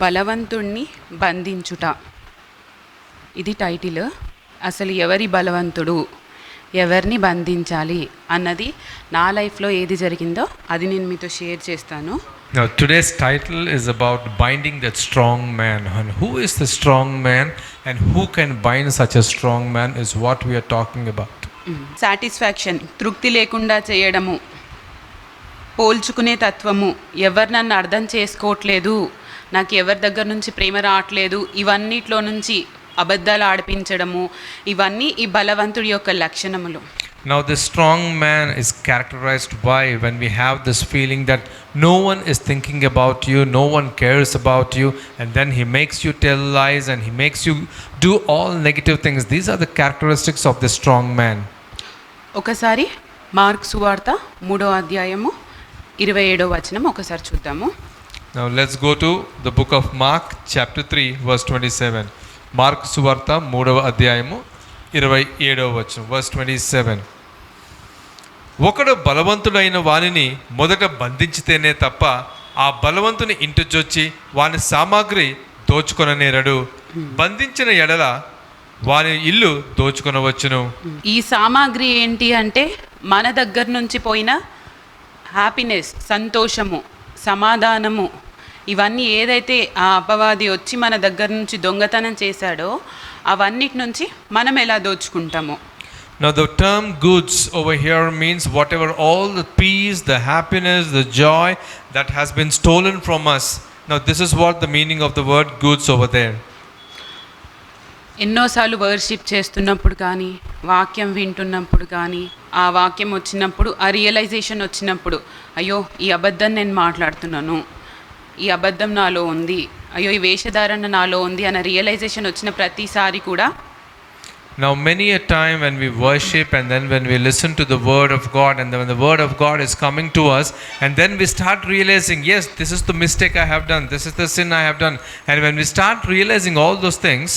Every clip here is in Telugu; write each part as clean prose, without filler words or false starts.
బలవంతుణ్ణి బంధించుట. ఇది టైటిల్. అసలు ఎవరి బలవంతుడు, ఎవరిని బంధించాలి అన్నది నా లైఫ్లో ఏది జరిగిందో అది నేను మీతో షేర్ చేస్తాను. Now today's title is about binding that strong man. And who is the strong man and who can bind such a strong man is what we are talking about. Satisfaction, తృప్తి లేకుండా చేయడము, పోల్చుకునే తత్వము, ఎవరు నన్ను అర్థం చేసుకోవట్లేదు, నాకు ఎవరి దగ్గర నుంచి ప్రేమ రావట్లేదు, ఇవన్నిట్లో నుంచి అబద్ధాలు ఆడిపించడము, ఇవన్నీ ఈ బలవంతుడి యొక్క లక్షణములు. Now this strong man is characterized by when we have this feeling that no one is thinking about you, no one cares about you, and then he makes you tell lies and he makes you do all negative things. These are the characteristics of the strong man. ఒకసారి మార్క్ సువార్త 3వ అధ్యాయము 27వ వచనం ఒకసారి చూద్దాము. Now let's go to the book of Mark chapter 3 verse 27. Mark సువార్త 3వ అధ్యాయము 27వ వచనం verse 27. ఒకడు బలవంతుడైన వానిని మొదట బంధించితేనే తప్ప ఆ బలవంతుని ఇంటిచొచ్చి వాని సామాగ్రి దోచుకొననేరడు. బంధించిన ఎడల వాని ఇల్లు దోచుకొనవచ్చును. ఈ సామాగ్రి ఏంటి అంటే మన దగ్గర నుంచి పోయిన హ్యాపీనెస్, సంతోషము, సమాధానము, ఇవన్నీ ఏదైతే ఆ అపవాది వచ్చి మన దగ్గర నుంచి దొంగతనం చేశాడో అవన్నిటి నుంచి మనం ఎలా దోచుకుంటామో. Now the term goods over here means whatever all the peace, the happiness, the joy that has been stolen from us. Now this is what the meaning of the word goods over there. ఎన్నోసార్లు వర్షిప్ చేస్తున్నప్పుడు కానీ, వాక్యం వింటున్నప్పుడు కానీ, ఆ వాక్యం వచ్చినప్పుడు, ఆ రియలైజేషన్ వచ్చినప్పుడు, అయ్యో ఈ అబద్ధం నేను మాట్లాడుతున్నాను, ఈ అబద్ధం నాలో ఉంది, అయ్యో ఈ వేషధారణ నాలో ఉంది అన్న రియలైజేషన్ వచ్చిన ప్రతిసారి కూడా Now many a time when we worship and then when we listen to the word of God and then when the word of God is coming to us and then we start realizing, yes, this is the mistake I have done, this is the sin I have done, and when we start realizing all those things,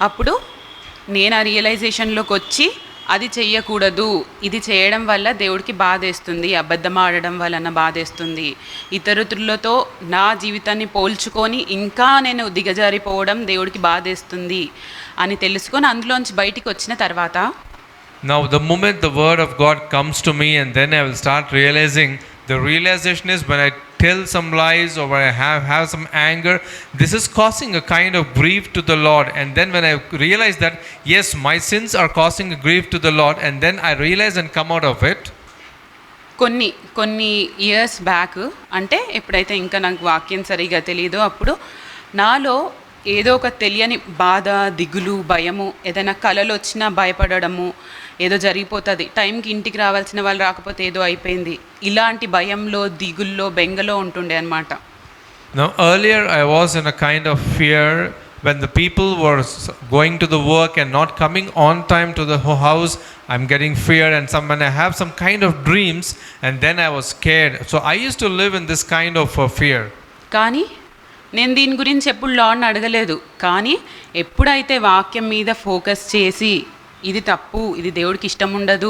అప్పుడు నేను ఆ రియలైజేషన్లోకి వచ్చి అది చెయ్యకూడదు, ఇది చేయడం వల్ల దేవుడికి బాధేస్తుంది, అబద్ధం ఆడడం వలన బాధేస్తుంది, ఇతరులతో నా జీవితాన్ని పోల్చుకొని ఇంకా నేను దిగజారిపోవడం దేవుడికి బాధేస్తుంది అని తెలుసుకొని అందులోంచి బయటికి వచ్చిన తర్వాత, now the moment the word of God comes to me and then I will start realizing, the realization is when I tell some lies or when I have some anger, this is causing a kind of grief to the Lord, and then when I realize that yes, my sins are causing a grief to the Lord, and then I realize and come out of it. కొన్ని ఇయర్స్ బ్యాక్, అంటే ఎప్పుడైతే ఇంకా నాకు వాక్యం సరిగా తెలియదో అప్పుడు నాలో ఏదో ఒక తెలియని బాధ, దిగులు, భయము, ఏదైనా కలలు వచ్చినా భయపడము, ఏదో జరిగిపోతుంది, టైంకి ఇంటికి రావాల్సిన వాళ్ళు రాకపోతే ఏదో అయిపోయింది, ఇలాంటి భయంలో, దిగుల్లో, బెంగలో ఉంటుండే అన్నమాట. Now earlier I was in a kind of fear when the people were going to the work and not coming on time to the house. I'm getting fear, and when I have some kind of dreams and then I was scared. So I used to live in this kind of fear. కానీ నేను దీని గురించి ఎప్పుడు లార్డ్ని అడగలేదు. కానీ ఎప్పుడైతే వాక్యం మీద ఫోకస్ చేసి ఇది తప్పు, ఇది దేవుడికి ఇష్టం ఉండదు,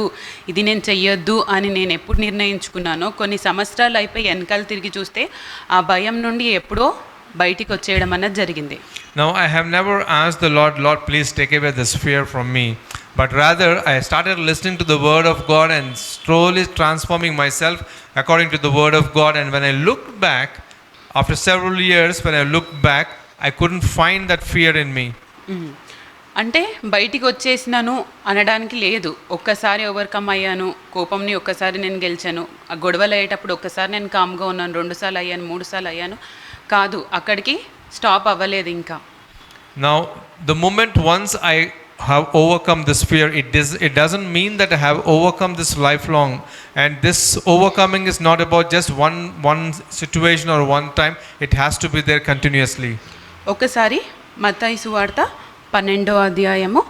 ఇది నేను చెయ్యొద్దు అని నేను ఎప్పుడు నిర్ణయించుకున్నానో, కొన్ని సంవత్సరాలు అయిపోయి వెనకాల తిరిగి చూస్తే ఆ భయం నుండి ఎప్పుడో బయటికి వచ్చేయడం అన్నది జరిగింది. Now I have never asked the Lord, please take away this fear from me, but rather I started listening to the word of God and slowly transforming myself according to the word of God. And when I looked back, after several years, when I looked back, I couldn't find that fear in me. అంటే బయటికి వచ్చేసినాను అనడానికి లేదు. ఒక్కసారి ఓవర్కమ్ అయ్యాను, కోపంని ఒక్కసారి నేను గెలిచాను, ఆ గొడవలు అయ్యేటప్పుడు ఒక్కసారి నేను కామ్గా ఉన్నాను, 2 సార్లు అయ్యాను, 3 సార్లు అయ్యాను, కాదు, అక్కడికి స్టాప్ అవ్వలేదు ఇంకా. Now the moment once I have overcome this fear, it doesn't mean that I have overcome this lifelong, and this overcoming is not about just one situation or one time. It has to be there continuously. ఒకసారి మత్తయి సువార్త 12వ అధ్యాయము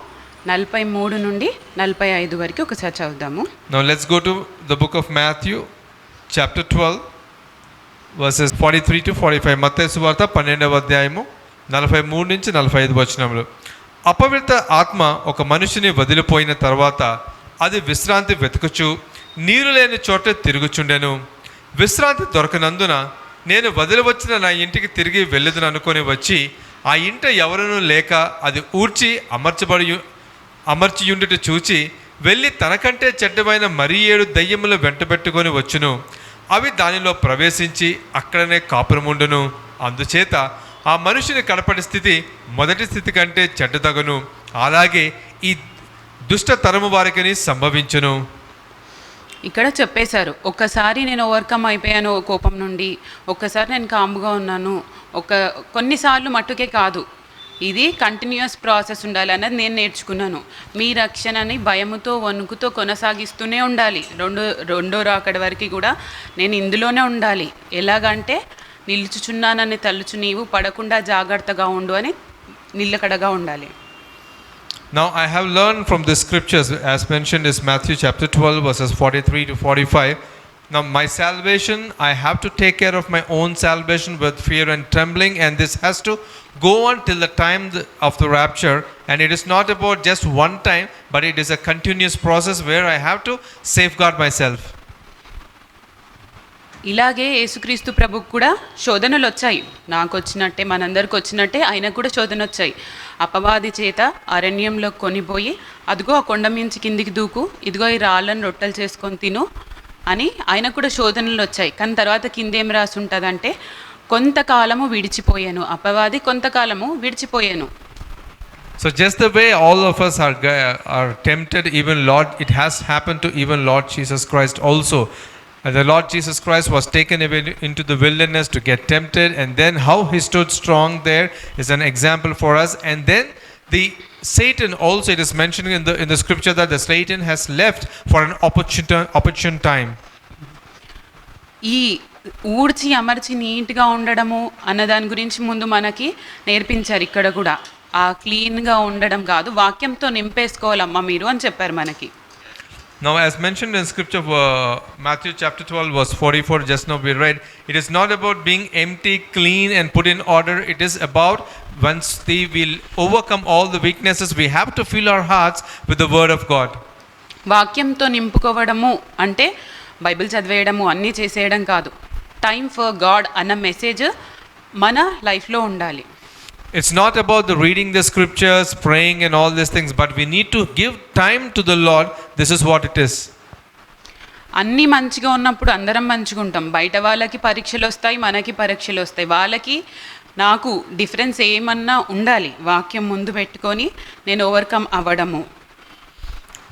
43 నుండి 45 వరకు ఒకసారి చదువుదాము. Now let's go to the book of Matthew chapter 12 verses 43 to 45. మత్తయి సువార్త 12వ అధ్యాయము 43 నుంచి 45 వచనములు. అపవిత్ర ఆత్మ ఒక మనిషిని వదిలిపోయిన తర్వాత అది విశ్రాంతి వెతుకుచు నీరు లేని చోట తిరుగుచుండెను. విశ్రాంతి దొరకనందున నేను వదిలి వచ్చిన నా ఇంటికి తిరిగి వెళ్ళదును అనుకొని వచ్చి ఆ ఇంట ఎవరునూ లేక అది ఊడ్చి అమర్చియుండుట చూచి వెళ్ళి తనకంటే చెడ్డమైన మరి 7 దయ్యములు వెంటబెట్టుకొని వచ్చును. అవి దానిలో ప్రవేశించి అక్కడనే కాపురముండును. అందుచేత ఆ మనుషుని కడపటి స్థితి మొదటి స్థితి కంటే చెడ్డదగును. అలాగే ఈ దుష్ట తరము వారికి సంభవించును. ఇక్కడ చెప్పేశారు, ఒక్కసారి నేను ఓవర్కమ్ అయిపోయాను కోపం నుండి, ఒక్కసారి నేను కామ్గా ఉన్నాను, కొన్నిసార్లు మట్టుకే కాదు, ఇది కంటిన్యూస్ ప్రాసెస్ ఉండాలి అన్నది నేను నేర్చుకున్నాను. మీ రక్షణని భయముతో వణుకుతో కొనసాగిస్తూనే ఉండాలి. రెండో రాకడ వరకు కూడా నేను ఇందులోనే ఉండాలి. ఎలాగంటే నిలుచుచున్నానని తలుచు నీవు పడకుండా జాగ్రత్తగా ఉండు అని నిల్లకడగా ఉండాలి. Now I have learned from the scriptures, as mentioned is Matthew chapter 12 verses 43 to 45. Now my salvation, I have to take care of my own salvation with fear and trembling, and this has to go on till the time of the rapture, and it is not about just one time, but it is a continuous process where I have to safeguard myself. ఇలాగే యేసుక్రీస్తు ప్రభుకు కూడా శోధనలు వచ్చాయి. నాకు వచ్చినట్టే, మనందరికి వచ్చినట్టే ఆయనకు కూడా శోధన వచ్చాయి. అపవాది చేత అరణ్యంలో కొనిపోయి, అదిగో ఆ కొండ మించి కిందికి దూకు, ఇదిగో ఈ రాళ్ళను రొట్టెలు చేసుకొని తిను అని ఆయనకు కూడా శోధనలు వచ్చాయి. కానీ తర్వాత కిందేం రాసి ఉంటుందంటే, కొంతకాలము విడిచిపోయాను, అపవాది కొంతకాలము విడిచిపోయాను. So just the way all of us are tempted, even it has happened to even Lord Jesus Christ also. And the Lord Jesus Christ was taken away into the wilderness to get tempted, and then how he stood strong there is an example for us. And then the Satan also, it is mentioned in the scripture that the Satan has left for an opportune time. ఈ ఊడ్చి అమర్చి నీట్గా ఉండడము అన్న దాని గురించి ముందు మనకి నేర్పించారు. ఇక్కడ కూడా ఆ క్లీన్గా ఉండడం కాదు, వాక్యంతో నింపేసుకోవాలమ్మా మీరు అని చెప్పారు మనకి. Now as mentioned in scripture, Matthew chapter 12 verse 44, just now we read, it is not about being empty, clean and put in order. It is about once we will overcome all the weaknesses, we have to fill our hearts with the word of God. వాక్యంతో నింపుకోవడము అంటే బైబిల్ చదివేయడము అన్నీ చేసేయడం కాదు. టైమ్ ఫర్ గాడ్ అన్న మెసేజ్ మన లైఫ్లో ఉండాలి. It's not about the reading the scriptures, praying and all these things, but we need to give time to the Lord. This is what it is. అన్నీ మంచిగా ఉన్నప్పుడు అందరం మంచిగా ఉంటాం. బయట వాళ్ళకి పరీక్షలు వస్తాయి, మనకి పరీక్షలు వస్తాయి. వాళ్ళకి నాకు డిఫరెన్స్ ఏమన్నా ఉండాలి. వాక్యం ముందు పెట్టుకొని నేను ఓవర్కమ్ అవ్వడము.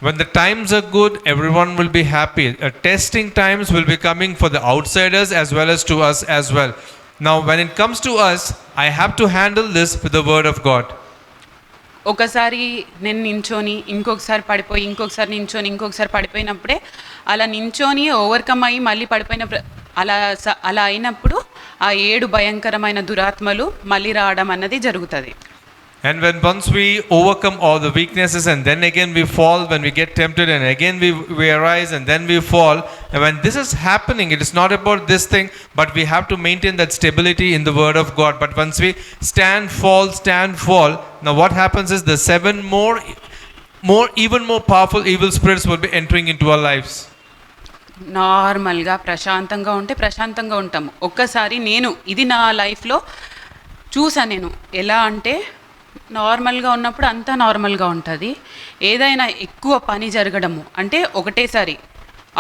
When the times are good, everyone will be happy. Testing times will be coming for the outsiders as well as to us as well. Now when it comes to us, I have to handle this with the word of God. ఒకసారి నేను నించొని ఇంకొకసారి పడిపోయి, ఇంకొకసారి నించొని ఇంకొకసారి పడిపోయినప్పుడే, అలా నించొని ఓవర్కమ్ అయ్యి మళ్ళీ పడిపోయిన అలా అయినప్పుడు ఆ 7 భయంకరమైన దురాత్మలు మళ్ళీ రావడం అన్నది జరుగుతుంది. And when once we overcome all the weaknesses and then again we fall when we get tempted, and again we arise and then we fall, and when this is happening, it is not about this thing, but we have to maintain that stability in the word of God. But once we stand fall, now what happens is the 7 even more powerful evil spirits will be entering into our lives. నార్మల్గా ప్రశాంతంగా ఉంటే ప్రశాంతంగా ఉంటాము. ఒక్కసారి నేను ఇది నా లైఫ్లో చూసాను. నేను ఎలా అంటే నార్మల్గా ఉన్నప్పుడు అంతా నార్మల్గా ఉంటుంది. ఏదైనా ఎక్కువ పని జరగడము అంటే ఒకటేసారి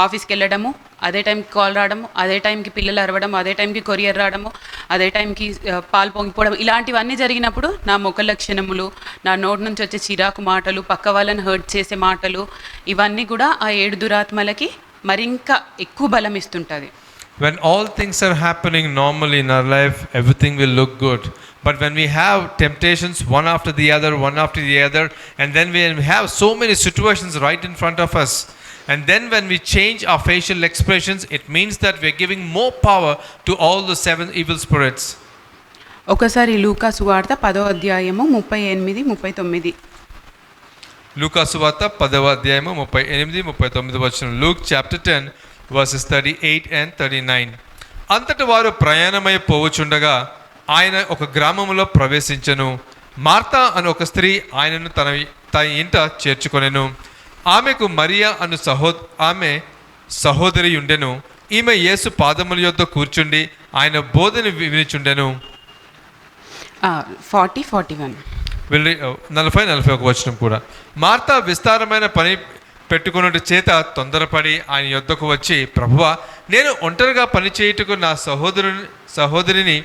ఆఫీస్కి వెళ్ళడము, అదే టైంకి కాల్ రావడము, అదే టైంకి పిల్లలు అరవడము, అదే టైంకి కొరియర్ రావడము, అదే టైంకి పాలు పొంగిపోవడం, ఇలాంటివన్నీ జరిగినప్పుడు నా ముఖ లక్షణములు, నా నోటి నుంచి వచ్చే చిరాకు మాటలు, పక్క వాళ్ళని హర్ట్ చేసే మాటలు, ఇవన్నీ కూడా ఆ 7 దురాత్మలకి మరింకా ఎక్కువ బలం ఇస్తుంటుంది. When all things are happening normally in our life, everything will look good. But when we have temptations one after the other, and then we have so many situations right in front of us, and then when we change our facial expressions, it means that we are giving more power to all the 7 evil spirits. ఒకసారి లూకా సువార్త 10వ అధ్యాయము 38, 39. లూకా సువార్త 10వ అధ్యాయము 38, 39 వచనం. Luke chapter 10 verses 38 and 39. అంతటి వారు ప్రయాణమై పోవచుండగా ఆయన ఒక గ్రామములో ప్రవేశించెను. మార్తా అను ఒక స్త్రీ ఆయనను తన ఇంట చేర్చుకొనెను. ఆమెకు మరియా అను ఆమె సహోదరి ఉండెను. ఈమె యేసు పాదముల యొద్ద కూర్చుండి ఆయన బోధన వినిచుండెను. 40-41 40-41 వచనం కూడా. మార్తా విస్తారమైన పని పెట్టుకున్నట్టు చేత తొందరపడి ఆయన యొద్దకు వచ్చి, ప్రభువా, నేను ఒంటరిగా పని చేయుటకు నా సహోదరిని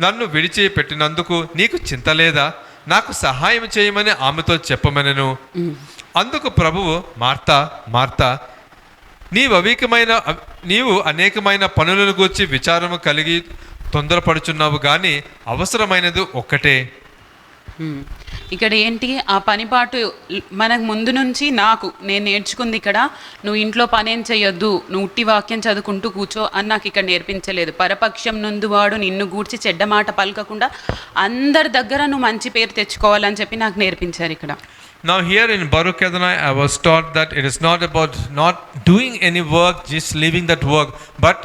నన్ను విడిచి పెట్టినందుకు నీకు చింత లేదా? నాకు సహాయం చేయమని ఆమెతో చెప్పమనెను. అందుకు ప్రభువు, మార్తా మార్తా, నీవు అనేకమైన పనులను గూర్చి విచారము కలిగి తొందరపడుచున్నావు, కానీ అవసరమైనది ఒక్కటే. ఇక్కడ ఏంటి, ఆ పనిపాటు మనకు ముందు నుంచి నేను నేర్చుకుంది ఇక్కడ, నువ్వు ఇంట్లో పనేం చేయొద్దు, నువ్వు ఉట్టి వాక్యం చదువుకుంటూ కూర్చో అని నాకు ఇక్కడ నేర్పించలేదు. పరపక్షం నుందువాడు నిన్ను గూర్చి చెడ్డ మాట పలకకుండా అందరి దగ్గర నువ్వు మంచి పేరు తెచ్చుకోవాలని చెప్పి నాకు నేర్పించారు ఇక్కడ. Now here in Baruch Adonai, I was taught that it is not about not doing any work, just leaving that work, but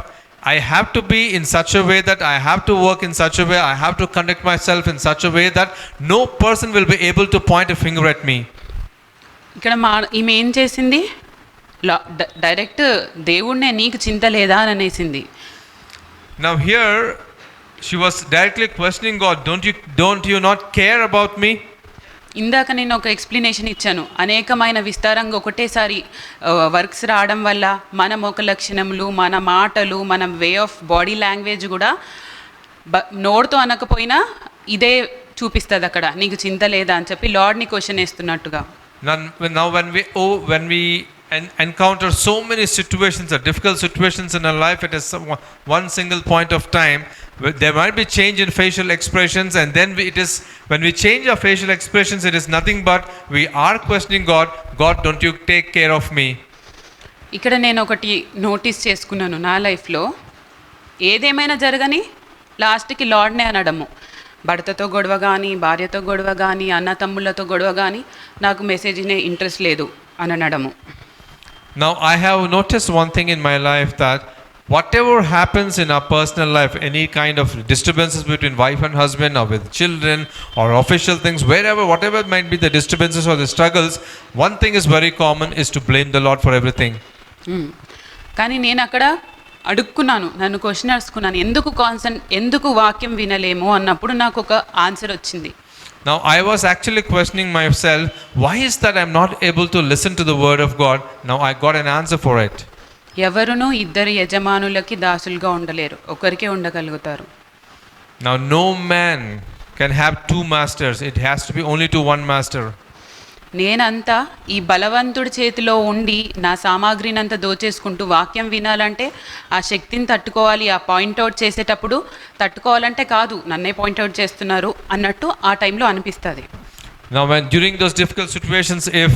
I have to be in such a way that I have to work in such a way, I have to conduct myself in such a way that no person will be able to point a finger at me. ఇక్కడ ఈమె ఏం చేసింది, డైరెక్ట్ దేవుణ్ణే నీకు చింత లేదా అని అనేసింది. Now here she was directly questioning God, don't you not care about me? ఇందాక నేను ఒక ఎక్స్ప్లెనేషన్ ఇచ్చాను. అనేకమైన విస్తారంగా ఒకటేసారి వర్క్స్ రావడం వల్ల మన ముఖ లక్షణములు, మన మాటలు, మన వే ఆఫ్ బాడీ లాంగ్వేజ్ కూడా నోడుతో అనకపోయినా ఇదే చూపిస్తుంది అక్కడ, నీకు చింత లేదా అని చెప్పి లార్డ్ని question వేస్తున్నట్టుగా. Now when we encounter so many situations, difficult situations in our life, it is one single point of time. There might be change in facial expressions, and then when we change our facial expressions, it is nothing but we are questioning God, don't you take care of me? ఇక్కడ నేను ఒకటి నోటీస్ చేసుకున్నాను నా లైఫ్లో, ఏదేమైనా జరగని లాస్ట్కి లార్డ్నే అనడము. భర్తతో గొడవ కానీ, భార్యతో గొడవ కానీ, అన్న తమ్ముళ్ళతో గొడవ కానీ, నాకు మెసేజ్నే ఇంట్రెస్ట్ లేదు అని అనడము. Now I have noticed one thing in my life, that whatever happens in our personal life, any kind of disturbances between wife and husband, or with children, or official things, whatever might be the disturbances or the struggles, one thing is very common, is to blame the Lord for everything. కానీ నేను అక్కడ అడుక్కున్నాను, నన్ను క్వశ్చన్ అడుక్కున్నాను, ఎందుకు వాక్యం వినలేము అన్నప్పుడు నాకు ఒక ఆన్సర్ వచ్చింది. Now I was actually questioning myself, why is that I'm not able to listen to the word of God? Now I got an answer for it. ఎవరునూ ఇద్దరు యజమానులకి దాసులుగా ఉండలేరు, ఒకరికే ఉండగలుగుతారు. Now no man can have two masters, it has to be only to one master. నేనంతా ఈ బలవంతుడి చేతిలో ఉండి నా సామాగ్రిని అంతా దోచేసుకుంటూ వాక్యం వినాలంటే ఆ శక్తిని తట్టుకోవాలి. ఆ పాయింట్అవుట్ చేసేటప్పుడు తట్టుకోవాలంటే కాదు, నన్నే పాయింట్అవుట్ చేస్తున్నారు అన్నట్టు ఆ టైంలో అనిపిస్తుంది. Now during those difficult situations, if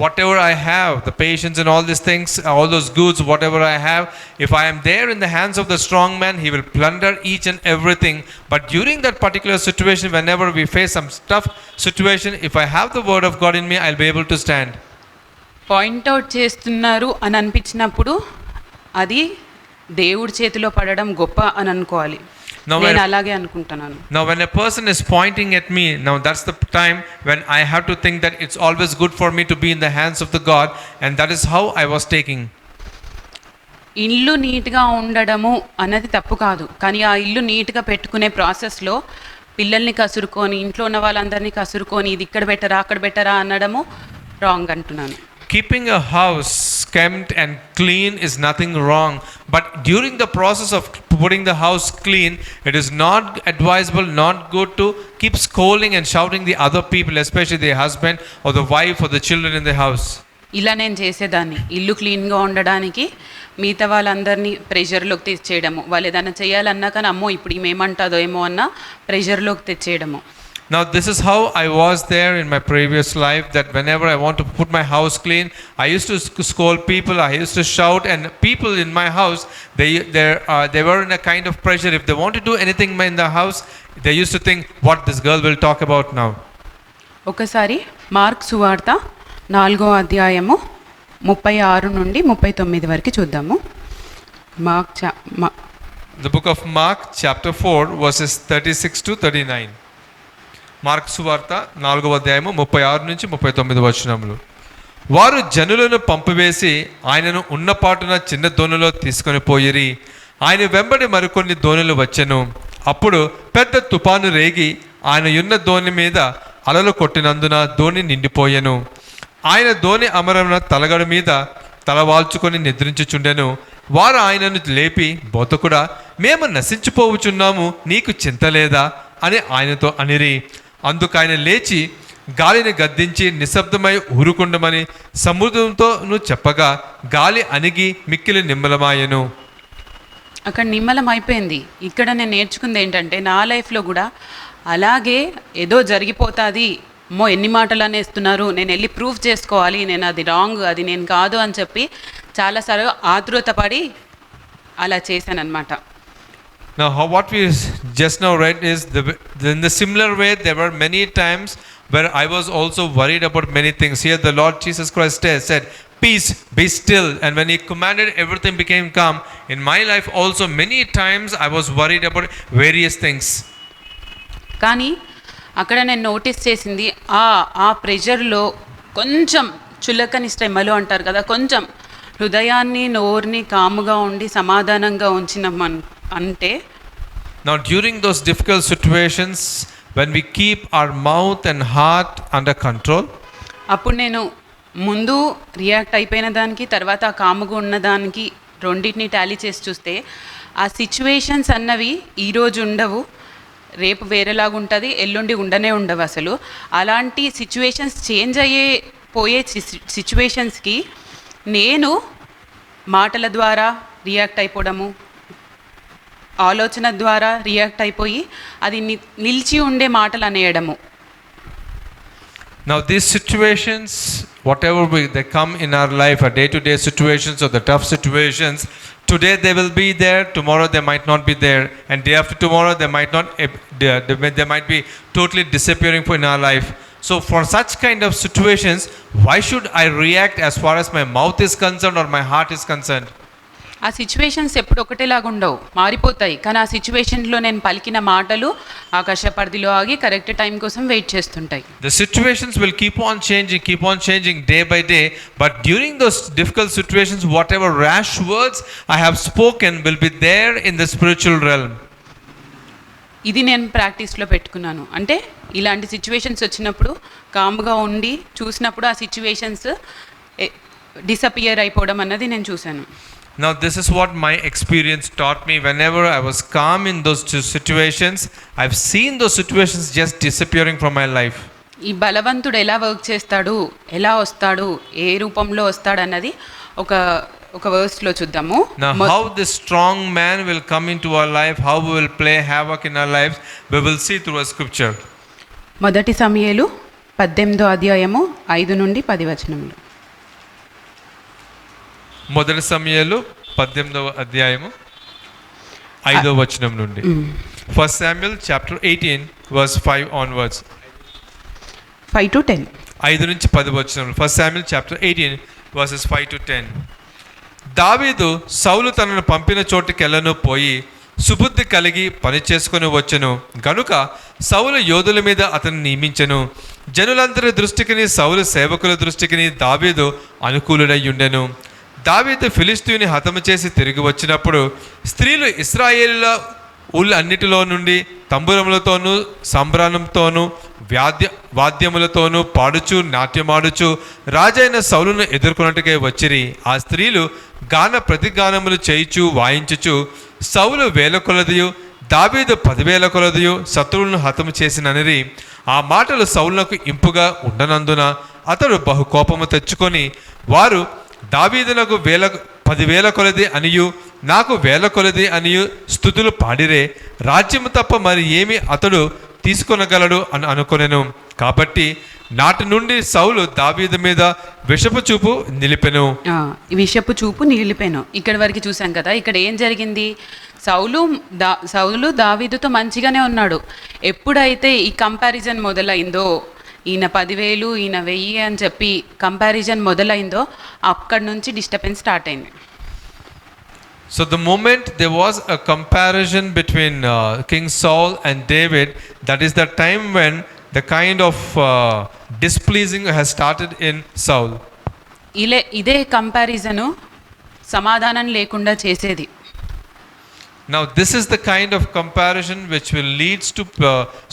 whatever I have, the patience and all these things, all those goods, whatever I have, if I am there in the hands of the strong man, he will plunder each and everything. But during that particular situation, whenever we face some tough situation, if I have the word of God in me, I'll be able to stand. Point out చేస్తున్నారు అని అనిపించినప్పుడు అది దేవుడి చేతిలో పడడం గొప్ప అని అనుకోవాలి. నేను అలాగే అనుకుంటున్నాను. Now when a person is pointing at me, now that's the time when I have to think that it's always good for me to be in the hands of the God, and that is how I was taking. ఇల్లు నీట్గా ఉండడము అన్నది తప్పు కాదు, కానీ ఆ ఇల్లు నీట్గా పెట్టుకునే ప్రాసెస్లో పిల్లల్ని కసురుకొని, ఇంట్లో ఉన్న వాళ్ళందరినీ కసురుకొని, ఇది ఇక్కడ బెటరా అక్కడ బెటరా అనడము రాంగ్ అంటున్నాను. Keeping a house kept and clean is nothing wrong, but during the process of putting the house clean, it is not advisable, not good to keep scolding and shouting the other people, especially the husband or the wife or the children in the house. ఇలా నేను చేసేదాన్ని, ఇల్లు క్లీన్గా ఉండడానికి మిగతా వాళ్ళందరినీ ప్రెషర్లోకి తెచ్చేయడము, వాళ్ళు ఏదైనా చేయాలన్నా కానీ అమ్మో ఇప్పుడు ఏమంటుందో ఏమో అన్న ప్రెషర్లోకి తెచ్చేయడము. Now this is how I was there in my previous life, that whenever I want to put my house clean, I used to scold people, I used to shout, and people in my house, they were in a kind of pressure. If they want to do anything in the house, they used to think, what this girl will talk about now. ఒకసారి మార్క్ సువార్త 4వ అధ్యాయము 36 నుండి 39 వరకు చూద్దాము. The book of Mark chapter 4 verses 36 to 39. Mark సువార్త 4వ అధ్యాయము 36 నుంచి 39 వచనములు. వారు జనులను పంపివేసి ఆయనను ఉన్నపాటున చిన్న దోణిలో తీసుకొని పోయిరి. ఆయన వెంబడి మరికొన్ని దోణులు వచ్చెను. అప్పుడు పెద్ద తుఫాను రేగి ఆయన ఉన్న దోణి మీద అలలు కొట్టినందున దోణి నిండిపోయెను. ఆయన దోణి అమరమున తలగడు మీద తలవాల్చుకొని నిద్రించుచుండెను. వారు ఆయనను లేపి, బోధకుడా, మేము నశించిపోవుచున్నాము, నీకు చింత లేదా అని ఆయనతో అనిరి. అందుకు ఆయన లేచి గాలిని గద్దించి నిశ్శబ్దమై ఊరుకుండమని సముద్రంతోను చెప్పగా గాలి అణిగి మిక్కిలి నిమ్మలమాయెను. అక్కడ నిమ్మలం అయిపోయింది. ఇక్కడ నేను నేర్చుకుంది ఏంటంటే, నా లైఫ్లో కూడా అలాగే ఏదో జరిగిపోతుంది, అమ్మో ఎన్ని మాటలు అనేస్తున్నారు, నేను వెళ్ళి ప్రూఫ్ చేసుకోవాలి, నేను అది రాంగ్, అది నేను కాదు అని చెప్పి చాలాసార్లు ఆతృతపడి అలా చేశానన్నమాట. Now, what we just now read is in the similar way, there were many times where I was also worried about many things. Here, the Lord Jesus Christ said, "Peace, be still." And when He commanded, everything became calm. In my life, also many times I was worried about various things. కానీ అక్కడ నేను నోటీస్ చేసింది, ఆ ప్రెషర్లో కొంచెం చులకని శ్రమలు అంటారు కదా, కొంచెం హృదయాన్ని నోరుని కాముగా ఉండి సమాధానంగా ఉంచినాం అంటే. Now, during those difficult situations, when we keep our mouth and heart under control, అప్పుడు నేను ముందు రియాక్ట్ అయిపోయిన దానికి, తర్వాత ఆ కాముగా ఉన్నదానికి రెండింటిని టాలీ చేసి చూస్తే ఆ సిచ్యువేషన్స్ అన్నవి ఈరోజు ఉండవు, రేపు వేరేలాగా ఉంటుంది, ఎల్లుండి ఉండనే ఉండవు అసలు. అలాంటి సిచ్యువేషన్స్ చేంజ్ పోయే సిచ్యువేషన్స్కి నేను మాటల ద్వారా రియాక్ట్ అయిపోవడము, ఆలోచన ద్వారా రియాక్ట్ అయిపోయి అది నిలిచి ఉండే మాటలు అనేయడము. now these situations, whatever they come in our life, our day-to-day situations or the tough situations, today they will be there, tomorrow they might not be there, and day after tomorrow they might not, they might be totally disappearing in our life. So for such kind of situations, why should I react as far as my mouth is concerned or my heart is concerned? ఆ సిచ్యువేషన్స్ ఎప్పుడు ఒకటేలాగా ఉండవు, మారిపోతాయి. కానీ ఆ సిచ్యువేషన్లో నేను పలికిన మాటలు ఆకాశ పరిధిలో ఆగి కరెక్ట్ టైం కోసం వెయిట్ చేస్తుంటాయి. The situations will keep on changing day by day, but during those difficult situations, whatever rash words I have spoken will be there in the spiritual realm. ఇది నేను ప్రాక్టీస్లో పెట్టుకున్నాను. అంటే ఇలాంటి సిచ్యువేషన్స్ వచ్చినప్పుడు కామ్గా ఉండి చూసినప్పుడు ఆ సిచ్యువేషన్స్ డిసపియర్ అయిపోవడం అన్నది నేను చూశాను. Now this is what my experience taught me. Whenever I was calm in those two situations, I've seen those situations just disappearing from my life. ఈ బలవంతుడు ఎలా వర్క్ చేస్తాడు, ఎలా వస్తాడు, ఏ రూపంలో వస్తాడు అన్నది ఒక వర్స్లో చూద్దాము. Now how this strong man will come into our life, how we will play havoc in our lives, we will see through a scripture. మొదటి సమూయేలు 18వ అధ్యాయము 5 నుండి 10 వచనములు. మొదటి సమూయేలు 18వ అధ్యాయము 5వ వచనం నుండి. First Samuel chapter 18 verse 5 onwards. 5 to 10. 5 నుంచి 10 వచనములు. First Samuel chapter 18 verses 5 to 10. దావీదు సౌలు తనను పంపిన చోటుకెళ్ళను పోయి సుబుద్ధి కలిగి పని చేసుకొని వచ్చెను గనుక సౌలు యోధుల మీద అతను నియమించెను. జనులందరి దృష్టికిని సౌలు సేవకుల దృష్టికిని దావీదు అనుకూలుడై ఉండెను. దావీదు ఫిలిష్తీయుని హతము చేసి తిరిగి వచ్చినప్పుడు స్త్రీలు ఇశ్రాయేలుల ఊళ్ళన్నిటిలో నుండి తంబురములతోనూ సంభ్రానంతోనూ వాద్యములతోనూ పాడుచు నాట్యమాడుచు రాజైన సౌలును ఎదుర్కొన్నట్టుగా వచ్చిరి. ఆ స్త్రీలు గాన ప్రతిగానములు చేయుచు వాయించుచు సౌలు 1000 కొలదియు దావీదు 10,000 కొలదియు శత్రువులను హతము చేసిననిరి. ఆ మాటలు సౌలునకు ఇంపుగా ఉండనందున అతడు బహు కోపము తెచ్చుకొని వారు దావీదునకు 10,000 కొలది అనియు నాకు 1000 కొలది అనియు స్తుతులు పాడిరే, రాజ్యము తప్ప మరి ఏమి అతడు తీసుకొనగలడు అని అనుకొనెను. కాబట్టి నాటి నుండి సౌలు దావీదు మీద విషపు చూపు నిలిపెను. విషపు చూపు నిలిపెను. ఇక్కడ వరకు చూసాం కదా. ఇక్కడ ఏం జరిగింది? సౌలు దావీదుతో మంచిగానే ఉన్నాడు. ఎప్పుడైతే ఈ కంపారిజన్ మొదలైందో, ఈయన 10,000 ఈయన 1000 అని చెప్పి కంపారిజన్ మొదలైందో అక్కడి నుంచి డిస్టర్బెన్స్ స్టార్ట్ అయింది. So the moment there was a comparison between King Saul and David, that is the time when the kind of displeasing has started in Saul. ఇదే కంపారిజను సమాధానం లేకుండా చేసేది. Now, this is the kind of comparison which will leads to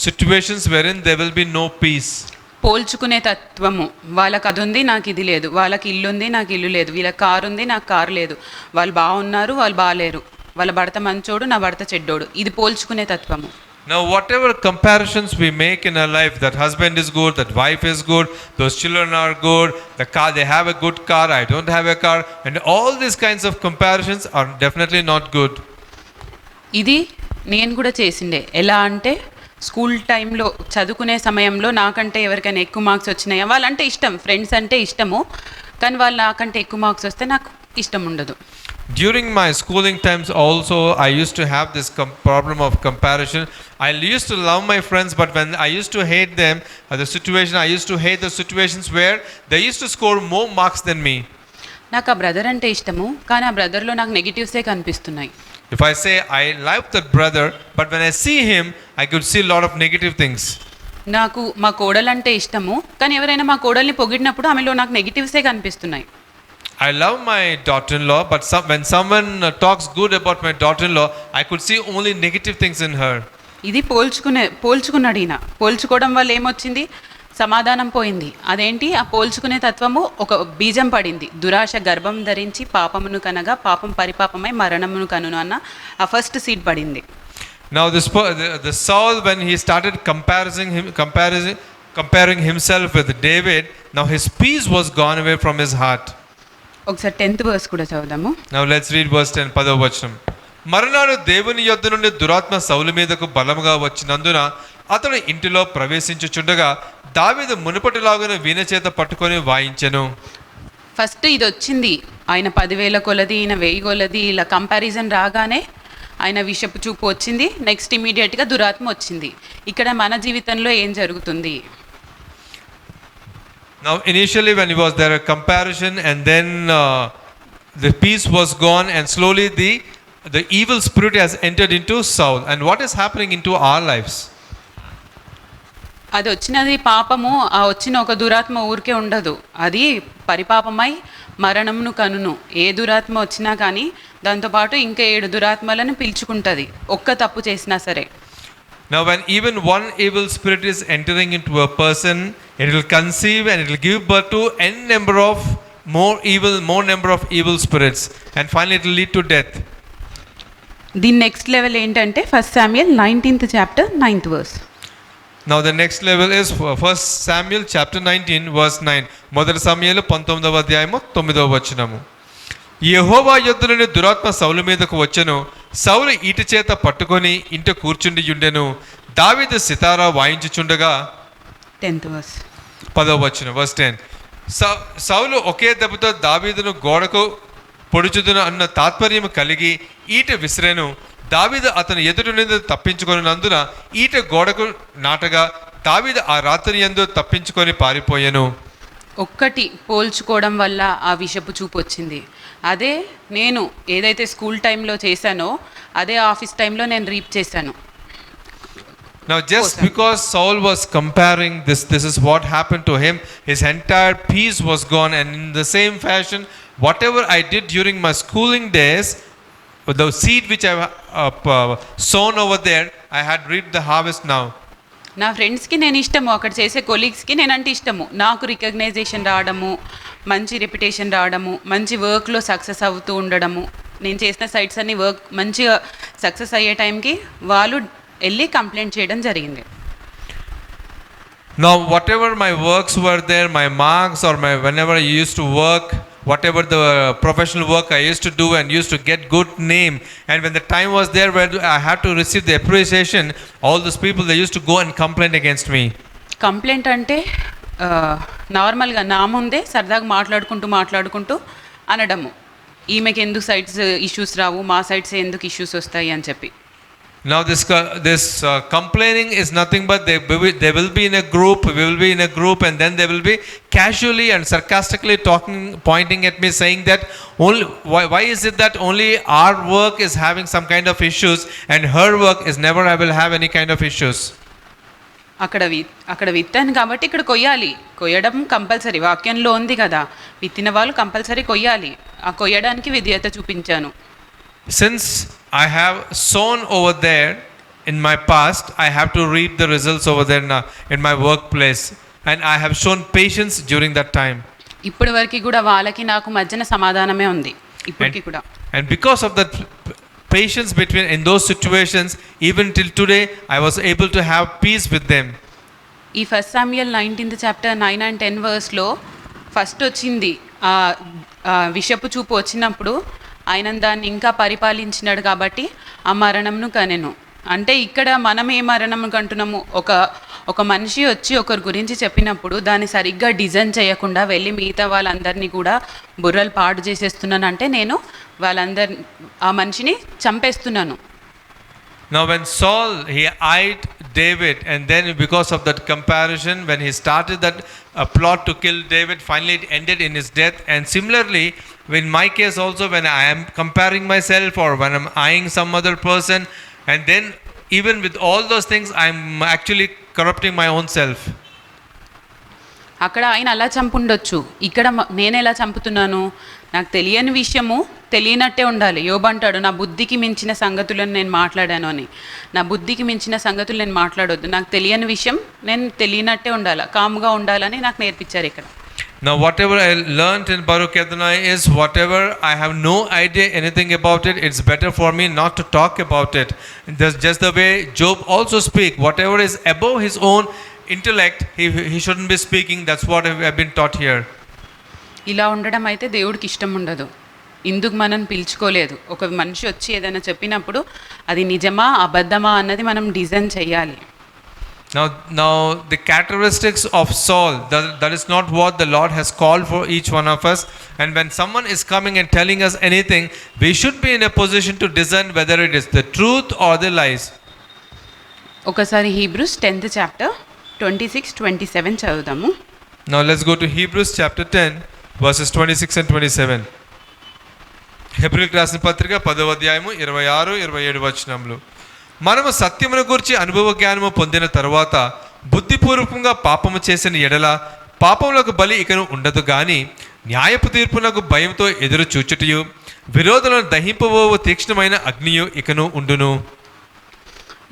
situations wherein there will be no peace. పోల్చుకునే తత్వము. వాళ్ళకి అది ఉంది, నాకు ఇది లేదు. వాళ్ళకి ఇల్లు ఉంది, నాకు ఇల్లు లేదు. వీళ్ళకి కారు ఉంది, నాకు కారు లేదు. వాళ్ళు బాగున్నారు, వాళ్ళు బాగాలేరు. వాళ్ళ భర్త మంచోడు, నా భర్త చెడ్డోడు. ఇది పోల్చుకునే తత్వము. Now, whatever comparisons we make in our life, that husband is good, that wife is good, those children are good, the car, they have a good car, I don't have a car, and all these kinds of comparisons are definitely not good. ఇది నేను కూడా చేసిండే. ఎలా అంటే స్కూల్ టైంలో చదువుకునే సమయంలో నాకంటే ఎవరికైనా ఎక్కువ మార్క్స్ వచ్చినాయా, వాళ్ళంటే ఇష్టం, ఫ్రెండ్స్ అంటే ఇష్టము, కానీ వాళ్ళు నాకంటే ఎక్కువ మార్క్స్ వస్తే నాకు ఇష్టం ఉండదు. During my schooling times also, I used to have this problem of comparison. I used to love my friends, but when I used to hate them, I used to hate the situations where they used to score more marks than me. నాకు ఆ బ్రదర్ అంటే ఇష్టము, కానీ ఆ బ్రదర్లో నాకు నెగిటివ్సే కనిపిస్తున్నాయి. If I say I love that brother, but when I see him, I could see a lot of negative things. నాకు మా కోడలంటే ఇష్టము, కానీ ఎవరైనా మా కోడల్ని పొగిడినప్పుడు ఆమెలో నాకు నెగిటివ్సే కనిపిస్తున్నాయి. I love my daughter-in-law, but when someone talks good about my daughter-in-law, I could see only negative things in her. ఇది పోల్చుకున్నాడు ఈయన. పోల్చుకోవడం వల్ల ఏమొచ్చింది? సమాధానం పోయింది. అదేంటి? ఆ పోల్చుకునే తత్వము ఒక బీజం పడింది. దురాశ గర్భం ధరించి పాపమును కనగా పాపం పరిపాపమై మరణమును కనును అన్న ఆ ఫస్ట్ సీడ్ పడింది. Now the Saul, when he started comparing himself with David, now his peace was gone away from his heart. ఒకసారి 10th verse కూడా చదువుదాము. Now let's read verse 10, 10వ వచనం. మరునాడు దేవుని యొద్ద నుండి దురాత్మ సౌలు మీదకు బలముగా వచ్చినందున అతడు ఇంటిలో ప్రవేశించుచుండగా దావీదు మునుపటిలాగున వీణ చేత పట్టుకొని వాయించెను. ఫస్ట్ ఇది వచ్చింది, ఆయన 10,000 కొలది, ఈయన 1000 కొలది, ఇలా కంపారిజన్ రాగానే ఆయన విషపు చూపు వచ్చింది. నెక్స్ట్ ఇమీడియట్గా దురాత్మ వచ్చింది. ఇక్కడ మన జీవితంలో ఏం జరుగుతుంది? Now initially when he was there a comparison, and then the peace was gone, and slowly the evil spirit has entered into Saul. And what is happening into our lives? అది వచ్చినది పాపము. ఆ వచ్చిన ఒక దురాత్మ ఊరికే ఉండదు, అది పరిపాపమై మరణమును కనును. ఏ దురాత్మ వచ్చినా కానీ దాంతోపాటు ఇంకా 7 దురాత్మలను పిలుచుకుంటుంది, ఒక్క తప్పు చేసినా సరే. Now when even one evil spirit is entering into a person, it will conceive and it will give birth to more number of evil spirits, and finally it will lead to death. దీని నెక్స్ట్ లెవెల్ ఏంటంటే 1 Samuel 19th chapter 9th verse. Now the next level is 1 Samuel chapter 19 verse 9. మొదటి సమూయేలు 19వ అధ్యాయము 9వ వచనము. యెహోవా యొద్ద నుండి దురాత్మ సౌలు మీదకు వచ్చెను. సౌలు ఈటి చేత పట్టుకొని ఇంట కూర్చుండి ఉండెను. దావీదు సితారా వాయించుచుండగా 10th verse. 10వ వచనం verse 10. సౌలు ఒకే దెబ్బతో దావీదును గోడకు పొడుచుదును అన్న తాత్పర్యం కలిగి ఈట విసిరెను. దావీదు అతను ఎదుటి నుండి తప్పించుకొనినందున ఈట గోడకు నాటగా దావీదు ఆ రాత్రి యందు తప్పించుకొని పారిపోయెను. ఒక్కటి పోల్చుకోవడం వల్ల ఆ విషపు చూపు వచ్చింది. అదే నేను ఏదైతే స్కూల్ టైంలో చేశానో అదే ఆఫీస్ టైంలో నేను రీప్ చేశాను. Now just because Saul was comparing this is what happened to him. His entire peace was gone, and in the same fashion whatever I did during my schooling days, the seed which I sown over there, I had reaped the harvest now. నా ఫ్రెండ్స్కి నేను ఇష్టము, అక్కడ చేసే కొలీగ్స్కి నేనంటే ఇష్టము. నాకు రికగ్నైజేషన్ రావడము, మంచి రెప్యుటేషన్ రావడము, మంచి వర్క్లో సక్సెస్ అవుతూ ఉండడము, నేను చేసిన సైట్స్ అన్ని వర్క్ మంచిగా సక్సెస్ అయ్యే టైంకి వాళ్ళు వెళ్ళి కంప్లైంట్ చేయడం జరిగింది. Now whatever my works were there, my marks or whenever I used to work, whatever the professional work I used to do and used to get good name, and when the time was there where I had to receive the appreciation, all those people, they used to go and complain against me. Complaint అంటే నార్మల్గా నా ముందే సరదాగా మాట్లాడుకుంటూ అనడము, ఈమెకి ఎందుకు సైట్స్ ఇష్యూస్ రావు, మా సైట్స్ ఎందుకు ఇష్యూస్ వస్తాయి అని చెప్పి. Now this complaining is nothing but they will be in a group, we will be in a group, and then they will be casually and sarcastically pointing at me, saying that only why is it that only our work is having some kind of issues and her work is never will have any kind of issues. అక్కడ విత్తాను కాబట్టి ఇక్కడ కొయ్యాలి. కొయ్యడం కంపల్సరీ, వాక్యంలో ఉంది కదా, విత్తిన వాళ్ళు కంపల్సరీ కొయ్యాలి. ఆ కొయ్యడానికి విధేయత చూపించాను. Since I have sown over there in my past, I have to reap the results over there in my workplace, and I have shown patience during that time. ఇప్పటి వరకు కూడా వాళ్ళకి నాకు మధ్యన సమాధానమే ఉంది ఇప్పటికి కూడా. And because of that patience between in those situations, even till today I was able to have peace with them. ఈ 1 Samuel 19th chapter 9 and 10 verseలో first వచ్చింది విషపు చూపు వచ్చినప్పుడు ఆయన దాన్ని ఇంకా పరిపాలించినాడు కాబట్టి ఆ మరణంను కనెను. అంటే ఇక్కడ మనం ఏ మరణం కంటున్నాము, ఒక మనిషి వచ్చి ఒకరి గురించి చెప్పినప్పుడు దాన్ని సరిగ్గా డిజైన్ చేయకుండా వెళ్ళి మిగతా వాళ్ళందరినీ కూడా బుర్రలు పాడు చేసేస్తున్నాను, అంటే నేను ఆ మనిషిని చంపేస్తున్నాను. Now when Saul, he eyed David, and then because of that comparison, when he started that plot to kill David, finally it ended in his death. And similarly, in my case also, when I am comparing myself or when I'm eyeing some other person, and then even with all those things, I'm actually corrupting my own self. అక్కడ ఆయన అలా చంపుండొచ్చు, ఇక్కడ నేను ఎలా చంపుతున్నాను? నాకు తెలియని విషయము తెలియనట్టే ఉండాలి. యోబు అంటాడు, నా బుద్ధికి మించిన సంగతులను నేను మాట్లాడాను అని. నా బుద్ధికి మించిన సంగతులు నేను మాట్లాడొద్దు, నాకు తెలియని విషయం నేను తెలియనట్టే ఉండాలి, కాముగా ఉండాలని నాకు నేర్పించారు ఇక్కడ. Now whatever I learned in Baruch Adonai is, whatever I have no idea anything about it, it's better for me not to talk about it. That's just the way Job also speak. Whatever is above his own intellect, he shouldn't be speaking. That's what I've been taught here. ఇలా ఉండడం అయితే దేవుడికి ఇష్టం ఉండదు. ఇందుకు మనం పిలుచుకోలేదు. ఒక మనిషి వచ్చి ఏదైనా చెప్పినప్పుడు అది నిజమా అబద్ధమా అన్నది మనం డిజైన్ చేయాలి. Now the characteristics of Saul, that is not what the Lord has called for each one of us. And when someone is coming and telling us anything, we should be in a position to discern whether it is the truth or the lies. ఒకసారి Hebrews 10th chapter 26-27 చదువుదాము. Now let's go to Hebrews chapter 10 verses 26 and 27. హెబ్రీయులకు రాసిన పత్రిక 10వ అధ్యాయము 26-27 వచనములు. మనము సత్యమును గురించి అనుభవ జ్ఞానము పొందిన తరువాత బుద్ధిపూర్వకంగా పాపము చేసిన ఎడల పాపములకు బలి ఇకను ఉండదు గాని న్యాయపు తీర్పునకు భయంతో ఎదురు చూచుటయు విరోధులను దహింపబోవు తీక్ష్ణమైన అగ్నియు ఇకను ఉండును.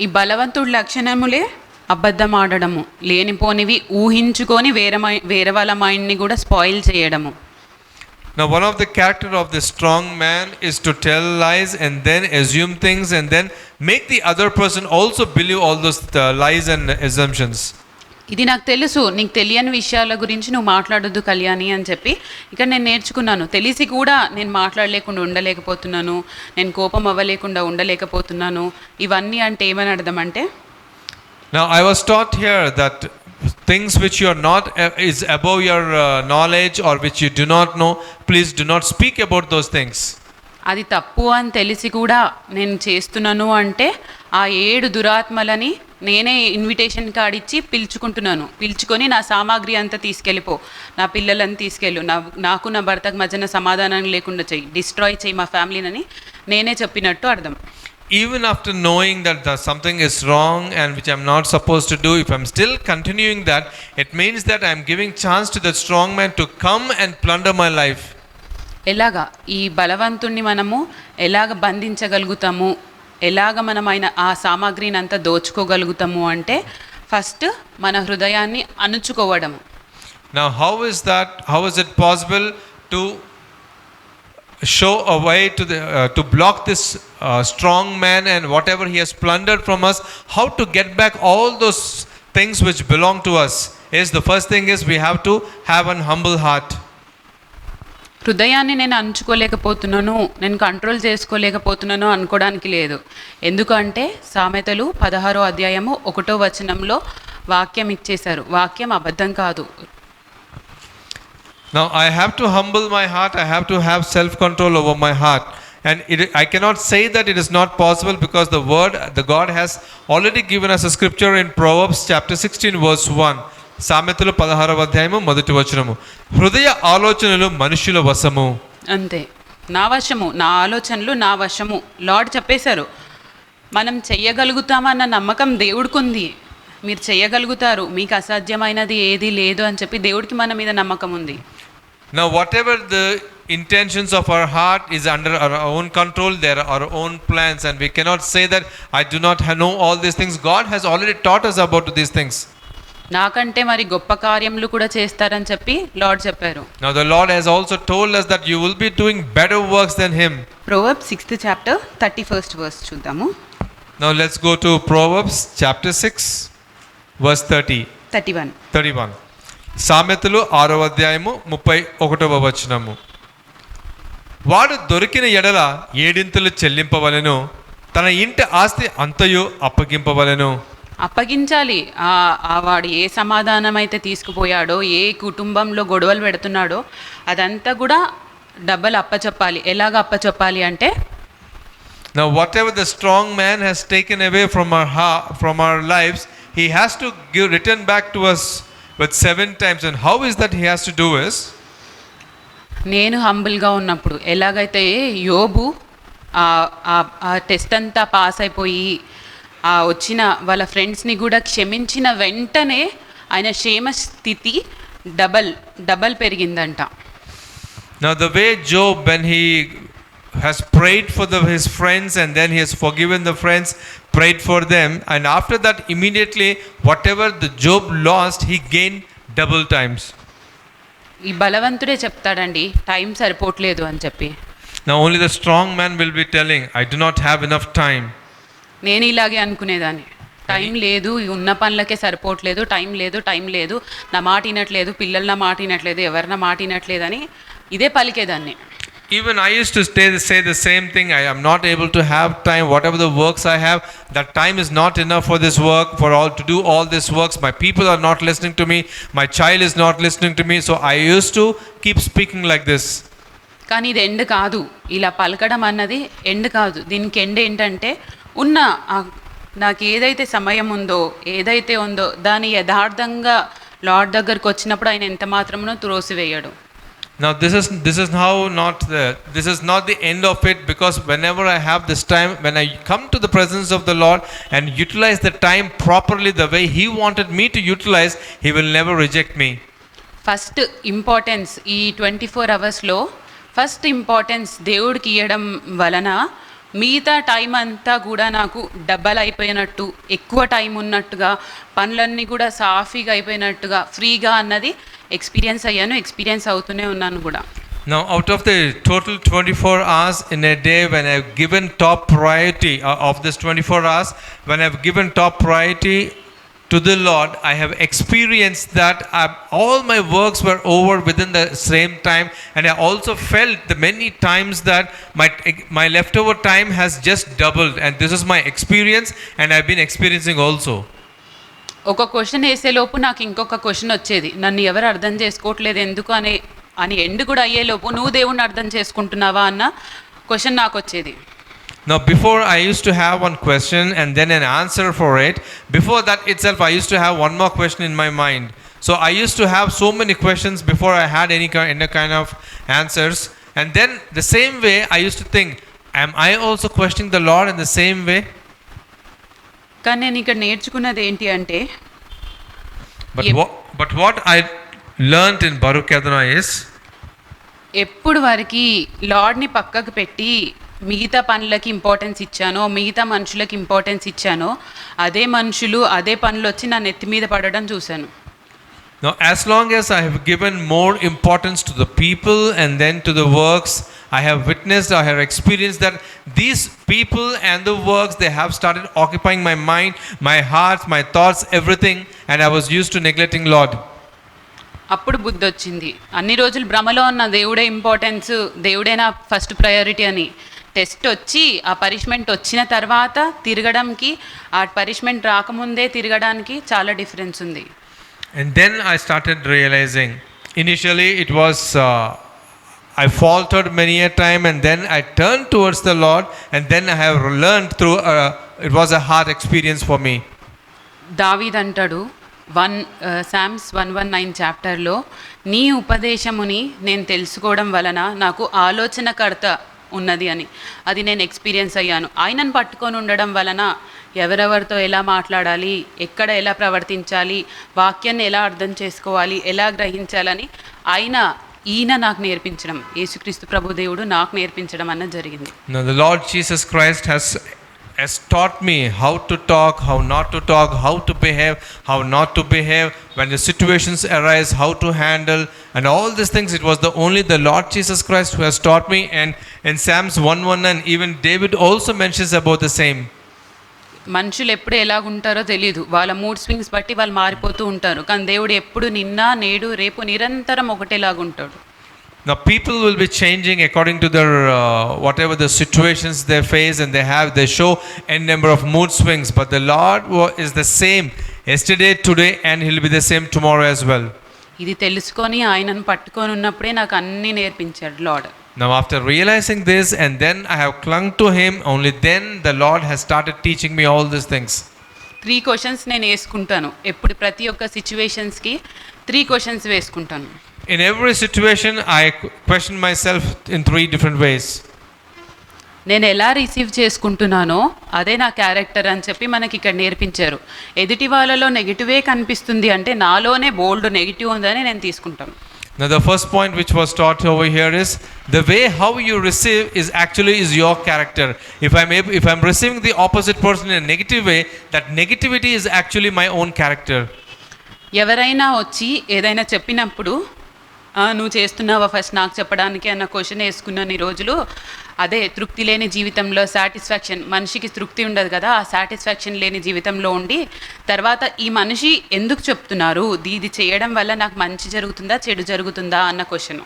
ఈ బలవంతుడి లక్షణములే అబద్ధం ఆడడము, లేనిపోనివి ఊహించుకొని వేరే వాళ్ళ మైండ్ని కూడా స్పాయిల్ చేయడము. Now one of the character of the strong man is to tell lies and then assume things and then make the other person also believe all those lies and assumptions. ఇది నాకు తెలుసు, నీకు తెలియని విషయాల గురించి నువ్వు మాట్లాడొద్దు కళ్యాణి అని చెప్పి ఇక్కడ నేను నేర్చుకున్నాను. తెలిసి కూడా నేను మాట్లాడలేకుండా ఉండలేకపోతున్నాను, నేను కోపం అవ్వలేకుండా ఉండలేకపోతున్నాను. ఇవన్నీ అంటే ఏమని అర్థం అంటే, Now I was taught here that things which you are not is above your knowledge or which you do not know, please do not speak about those things. అది తప్పు అని తెలిసి కూడా నేను చేస్తున్నాను అంటే ఆ 7 దురాత్మలని నేనే ఇన్విటేషన్ కార్డ్ ఇచ్చి పిలుచుకొని నా సామాగ్రి అంతా తీసుకెళ్ళిపో, నా పిల్లలని తీసుకెళ్ళు, నాకు నా భర్తకు మధ్యన సమాధానం లేకుండా చెయ్యి, డిస్ట్రాయ్ చేయి మా ఫ్యామిలీని నేనే చెప్పినట్టు అర్థం. Even after knowing that something is wrong and which I'm not supposed to do, if I'm still continuing that, it means that I'm giving chance to that strong man to come and plunder my life. ఎలాగా ఈ బలవంతుణ్ణి మనము ఎలాగ బంధించగలుగుతాము, ఎలాగ మనం ఆ సామాగ్రిని అంతా దోచుకోగలుగుతాము అంటే ఫస్ట్ మన హృదయాన్ని అణుచుకోవడము. Now how is it possible to show a way to block this strong man and whatever he has plundered from us, how to get back all those things which belong to us? Is the first thing is we have to have an humble heart. హృదయాన్ని నేను అంచుకోలేకపోతున్నాను, నేను కంట్రోల్ చేసుకోలేకపోతున్నాను అనుకోవడానికి లేదు. ఎందుకంటే సామెతలు 16వ అధ్యాయము 1వ వచనంలో వాక్యం ఇచ్చేశారు, వాక్యం అబద్ధం కాదు. Now I have to humble my heart, I have to have self-control over my heart. And I cannot say that it is not possible because the God has already given us a scripture in Proverbs chapter 16 verse 1. సామెతలు 16వ అధ్యాయము 1వ వచనము. హృదయ ఆలోచనలు మనుషుల వశము. అంతే, నా వశము, నా ఆలోచనలు నా వశము. లార్డ్ చెప్పేశారు, మనం చెయ్యగలుగుతామన్న నమ్మకం దేవుడికి ఉంది. మీరు చేయగలుగుతారు, మీకు అసాధ్యమైనది ఏది లేదు అని చెప్పి దేవుడికి మన మీద నమ్మకం ఉంది. Now, whatever the intentions of our heart is under our own control, there are our own plans, and we cannot say that I do not know all these things. God has already taught us about these things. నాకంటే మరి గొప్ప కార్యములు కూడా చేస్తారని చెప్పి లార్డ్ చెప్పారు. Now, the Lord has also told us that you will be doing better works than Him. Proverbs 6th chapter 31st verse చూద్దాము. Now, let's go to Proverbs chapter 6, verse 31. సామెతలు 6వ అధ్యాయము 31వ వచనము. వాడు దొరికిన ఎడల ఏడింతలు చెల్లింపవలెను, తన ఇంటి ఆస్తి అంతయు అప్పగింపవలెను. అప్పగించాలి. ఆ వాడు ఏ సమాధానం అయితే తీసుకుపోయాడో, ఏ కుటుంబంలో గొడవలు పెడుతున్నాడో అదంతా కూడా డబ్బలు అప్పచెప్పాలి. ఎలాగ అప్పచెప్పాలి అంటే, Now, whatever the strong man has taken away from our lives, he has to return back to us with 7 times. And how is that he has to do is, నేను హంబుల్గా ఉన్నప్పుడు ఎలాగైతే యోబు ఆ టెస్ట్ అంతా పాస్ అయిపోయి వచ్చిన వాళ్ళ ఫ్రెండ్స్ని కూడా క్షమించిన వెంటనే ఆయన క్షేమ స్థితి డబల్ పెరిగిందంట. now the way Job, when he has prayed for his friends and then he has forgiven the friends, prayed for them, and after that immediately whatever the Job lost, he gained double times. ఈ బలవంతుడే చెప్తాడండి టైం సరిపోవట్లేదు అని చెప్పి. Now only the strong man will be telling, I do not have enough time. నేను ఇలాగే అనుకునేదాన్ని, టైం లేదు, ఉన్న పనులకే సరిపోవట్లేదు, టైం లేదు, నా మాట వినట్లేదు, పిల్లల నా మాట వినట్లేదు, ఎవరి నా మాట వినట్లేదని ఇదే పలికేదాన్ని. Even I used to say the same thing. I am not able to have time. Whatever the works I have, that time is not enough for this work, to do all these works. My people are not listening to me. My child is not listening to me. So I used to keep speaking like this. కానీ ఇది ఎండ్ కాదు. ఇలా పలకడం అన్నది ఎండ్ కాదు. దీనికి ఎండ్ ఏంటంటే, నాకు ఏదైతే సమయం ఉందో, ఏదైతే ఉందో దాని యథార్థంగా లార్డ్ దగ్గరకు వచ్చినప్పుడు ఆయన ఎంత మాత్రమునో త్రోసివేయడు. Now this is not the end of it, because whenever I have this time, when I come to the presence of the Lord and utilize the time properly the way He wanted me to utilize, He will never reject me. First importance ఈ 24 అవర్స్లో ఫస్ట్ ఇంపార్టెన్స్ దేవుడికి ఇవ్వడం వలన మిగతా టైం అంతా కూడా నాకు డబ్బల్ అయిపోయినట్టు, ఎక్కువ టైం ఉన్నట్టుగా, పనులన్నీ కూడా సాఫీగా అయిపోయినట్టుగా, ఫ్రీగా అన్నది ఎక్స్పీరియన్స్ అవుతూనే ఉన్నాను కూడా. Now out of the total 24 hours in a day, when I've given top priority of this 24 hours, when I've given top priority to the Lord, I have experienced that all my works were over within the same time, and I also felt the many times that my leftover time has just doubled, and this is my experience, and I've been experiencing also. ఒక క్వశ్చన్ వేసేలోపు నాకు ఇంకొక క్వశ్చన్ వచ్చేది, నన్ను ఎవరు అర్థం చేసుకోవట్లేదు ఎందుకు అని ఎండ్ కూడా అయ్యేలోపు నువ్వు దేవుణ్ణి అర్థం చేసుకుంటున్నావా అన్న క్వశ్చన్ నాకు వచ్చేది. Now before I used to have one question and then an answer for it. Before that itself I used to have one more question in my mind. So I used to have so many questions before I had any kind of answers. And then the same way I used to think, am I also questioning the Lord in the same way? కానీ నేను ఇక్కడ నేర్చుకున్నది ఏంటి అంటే, but what I learned in Baruch Adonai is, ఎప్పుడు వరకు లార్డ్ని పక్కకు పెట్టి మిగతా పనులకి ఇంపార్టెన్స్ ఇచ్చానో, మిగతా మనుషులకి ఇంపార్టెన్స్ ఇచ్చానో, అదే మనుషులు అదే పనులు వచ్చి నా నెత్తి మీద పడడం చూశాను. Now as long as I have given more importance to the people and then to the works, I have witnessed, I have experienced that these people and the works, they have started occupying my mind, my heart, my thoughts, everything, and I was used to neglecting Lord. అప్పుడు బుద్ధి వచ్చింది, అన్ని రోజులు భ్రమలో ఉన్న దేవుడే ఇంపార్టెన్స్, దేవుడే నా ఫస్ట్ ప్రయారిటీ అని. టెస్ట్ వచ్చి ఆ పనిష్మెంట్ వచ్చిన తర్వాత తిరగడానికి, ఆ పనిష్మెంట్ రాకముందే తిరగడానికి చాలా డిఫరెన్స్ ఉంది. And then I started realizing, initially it was I faltered many a time, and then I turned towards the Lord, and then I have learned through it was a hard experience for me. దావీద్ అంటాడు Psalms 119 చాప్టర్లో, నీ ఉపదేశముని నేను తెలుసుకోవడం వలన నాకు ఆలోచనకర్త ఉన్నది అని. అది నేను ఎక్స్పీరియన్స్ అయ్యాను. ఆయనను పట్టుకొని ఉండడం వలన ఎవరెవరితో ఎలా మాట్లాడాలి, ఎక్కడ ఎలా ప్రవర్తించాలి, వాక్యాన్ని ఎలా అర్థం చేసుకోవాలి, ఎలా గ్రహించాలని ఈయన నాకు నేర్పించడం, యేసుక్రీస్తు ప్రభు దేవుడు నాకు నేర్పించడం అన్నది జరిగింది. Now the Lord Jesus Christ has taught me how to talk, how not to talk, how to behave, how not to behave, when the situations arise, how to handle, and all these things. It was only the Lord Jesus Christ who has taught me. And in Psalms 1:1, even David also mentions about the same. మనుషులు ఎప్పుడు ఎలాగుంటారో తెలియదు, వాళ్ళ మూడ్ స్వింగ్స్ బట్టి వాళ్ళు మారిపోతూ ఉంటారు. కానీ దేవుడు ఎప్పుడు నిన్న నేడు రేపు నిరంతరం ఒకటేలాగుంటాడు. Now people will be changing according to their whatever the situations they face, and they show a number of mood swings, but the Lord is the same yesterday, today, and he'll be the same tomorrow as well. ఇది తెలుసుకొని ఆయనను పట్టుకొని ఉన్నప్పుడే నాకు అన్నీ నేర్పించాడు lord. Now after realizing this, and then I have clung to him, only then the Lord has started teaching me all these things. 3 questions నేను వేసుకుంటాను. ఎప్పుడు ప్రతి ఒక్క సిచ్యువేషన్స్కి 3 క్వశ్చన్స్ వేసుకుంటాను. In every situation, I question myself in 3 different ways. నేను ఎలా రిసీవ్ చేసుకుంటున్నానో అదే నా క్యారెక్టర్ అని చెప్పి మనకి ఇక్కడ నేర్పించారు. ఎదుటి వాళ్ళలో నెగిటివే కనిపిస్తుంది అంటే నాలోనే బోల్డ్ నెగిటివ్ ఉందని నేను తీసుకుంటాను. Now the first point which was taught over here is the way how you receive is your character. If I'm receiving the opposite person in a negative way, that negativity is actually my own character. ఎవరైనా వచ్చి ఏదైనా చెప్పినప్పుడు నువ్వు చేస్తున్నావా ఫస్ట్ నాకు చెప్పడానికి అన్న క్వశ్చన్ వేసుకున్నాను ఈ రోజులు. అదే తృప్తి లేని జీవితంలో సాటిస్ఫాక్షన్, మనిషికి తృప్తి ఉండదు కదా, ఆ సాటిస్ఫాక్షన్ లేని జీవితంలో ఉండి తర్వాత ఈ మనిషి ఎందుకు చెప్తున్నారు, ఇది చేయడం వల్ల నాకు మంచి జరుగుతుందా చెడు జరుగుతుందా అన్న question.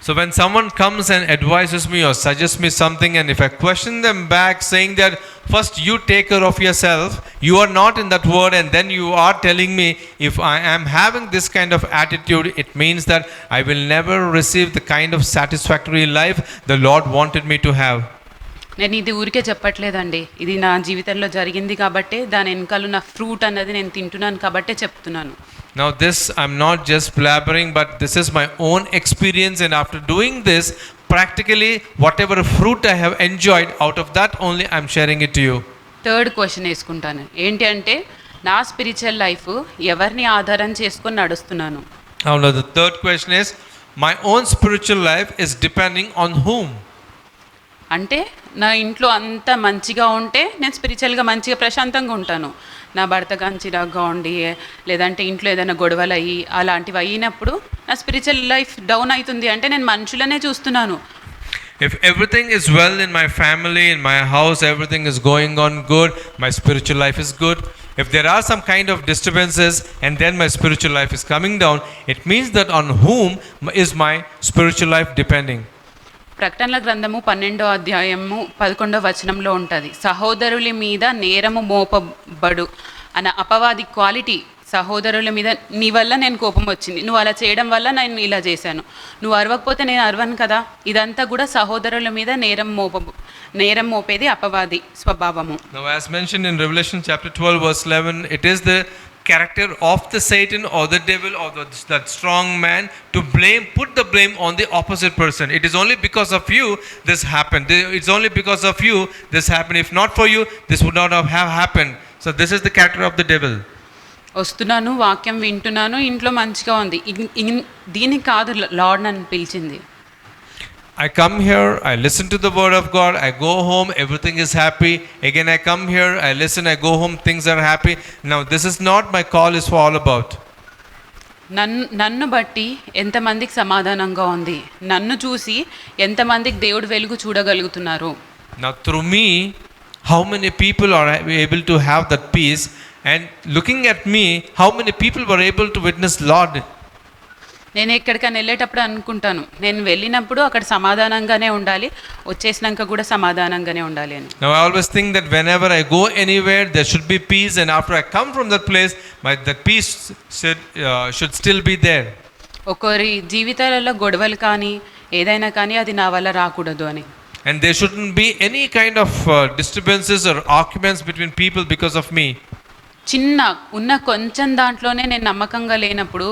So when someone comes and advises me or suggests me something, and if I question them back saying that first you take care of yourself, you are not in that word, and then you are telling me if I am having this kind of attitude, it means that I will never receive the kind of satisfactory life the Lord wanted me to have. నేను ఇది ఊరికే చెప్పట్లేదండి, ఇది నా జీవితంలో జరిగింది కాబట్టి దాని వెనకాల ఉన్న ఫ్రూట్ అన్నది నేను తింటున్నాను కాబట్టే చెప్తున్నాను. Now this I'm not just blabbering, but this is my own experience, and after doing this practically whatever fruit I have enjoyed, out of that only I'm sharing it to you. 3rd question వేసుకుంటాను. ఏంటి అంటే నా స్పిరిచువల్ లైఫ్ ఎవరిని ఆధారం చేసుకొని నడుస్తున్నాను. Now the 3rd question is my own spiritual life is depending on whom? అంటే నా ఇంట్లో అంతా మంచిగా ఉంటే నేను స్పిరిచువల్గా మంచిగా ప్రశాంతంగా ఉంటాను. నా భర్త కానీ చిరాగ్గా ఉండి లేదంటే ఇంట్లో ఏదైనా గొడవలు అయ్యి అలాంటివి అయినప్పుడు నా స్పిరిచువల్ లైఫ్ డౌన్ అవుతుంది అంటే నేను మనుషులనే చూస్తున్నాను. If everything is well in my family, in my house, everything is going on good, my spiritual life is good. If there are some kind of disturbances and then my spiritual life is coming down, it means that on whom is my spiritual life depending? ప్రకటనల గ్రంథము 12వ అధ్యాయము 11వ వచనంలో ఉంటుంది, సహోదరుల మీద నేరము మోపబడు అన్న అపవాది క్వాలిటీ. సహోదరుల మీద నీ వల్ల నేను కోపం వచ్చింది, నువ్వు అలా చేయడం వల్ల నేను ఇలా చేశాను, నువ్వు అరవకపోతే నేను అరవను కదా. ఇదంతా కూడా సహోదరుల మీద నేరం మోపేది అపవాది స్వభావము. Now as mentioned in Revelation chapter 12 verse 11, it is the character of the Satan or the devil or that strong man to put the blame on the opposite person. It is only because of you this happened. It's only because of you this happened. If not for you, this would not have happened. So this is the character of the devil. వస్తున్నాను, వాక్యం వింటున్నాను, ఇంట్లో మంచిగా ఉంది, దీనికి కాదు లార్డ్ నన్ను పిలిచింది. I come here, I listen to the word of God, I go home, everything is happy. Again I come here, I listen, I go home, things are happy. Now this is not my call is for all about. నన్ను బట్టి ఎంతమందికి సమాధానంగా ఉంది, నన్ను చూసి ఎంతమందికి దేవుడు వెలుగు చూడగలుగుతున్నారు. Now through me, how many people are able to have that peace, and looking at me, how many people were able to witness Lord? నేను ఎక్కడికైనా వెళ్ళేటప్పుడు అనుకుంటాను, నేను వెళ్ళినప్పుడు అక్కడ సమాధానంగానే ఉండాలి, వచ్చేసినాక కూడా సమాధానంగానే ఉండాలి అని. Now I always think that whenever I go anywhere, there should be peace, and after I come from that place, that peace should still be there. ఒకరి జీవితాలలో గొడవలు కానీ ఏదైనా కానీ అది నా వల్ల రాకూడదు అని. And there shouldn't be any kind of disturbances or arguments between people because of me. చిన్న ఉన్న కొంచెం దాంట్లోనే నేను నమ్మకంగా లేనప్పుడు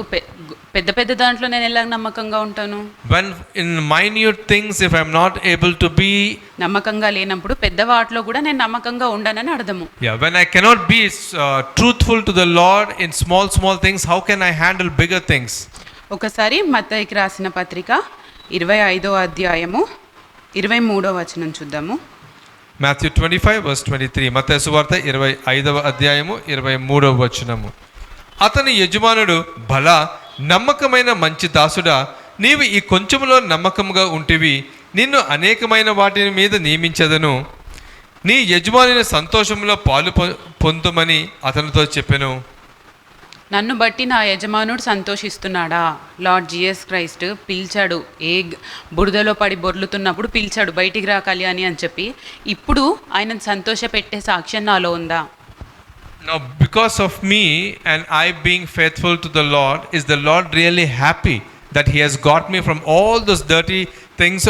పెద్ద పెద్ద దాంట్లో నేను ఎలా నమ్మకంగా ఉంటాను? When in minute things, if I'm not able to be, నమ్మకంగా లేనప్పుడు పెద్ద వాటిలో కూడా నేను నమ్మకంగా ఉండనని అర్థము. yeah, when I cannot be truthful to the Lord in small, small things, how can I handle bigger things? ఒకసారి మత్తయికి రాసిన పత్రిక 25వ అధ్యాయము 23వ వచనం చూద్దాము. Matthew 25 verse 23. మత్తయి సువార్త 25వ అధ్యాయము 23వ వచనము. అతని యజమానుడు, భలా నమ్మకమైన మంచి దాసుడా, నీవు ఈ కొంచెములో నమ్మకముగా ఉంటివి, నిన్ను అనేకమైన వాటి మీద నియమించదను, నీ యజమాని సంతోషంలో పాలు పొందుమని అతనితో చెప్పెను. నన్ను బట్టి నా యజమానుడు సంతోషిస్తున్నాడా? లార్డ్ జీసస్ క్రైస్ట్ పిలిచాడు, బురదలో పడి బొర్లుతున్నప్పుడు పిలిచాడు, బయటికి రా కళ్యాణి అని చెప్పి. ఇప్పుడు ఆయనను సంతోషపెట్టే సాక్ష్యం నాలో ఉందా? Now because of me and I being faithful to the Lord, is the Lord really happy that he has got me from all those dirty things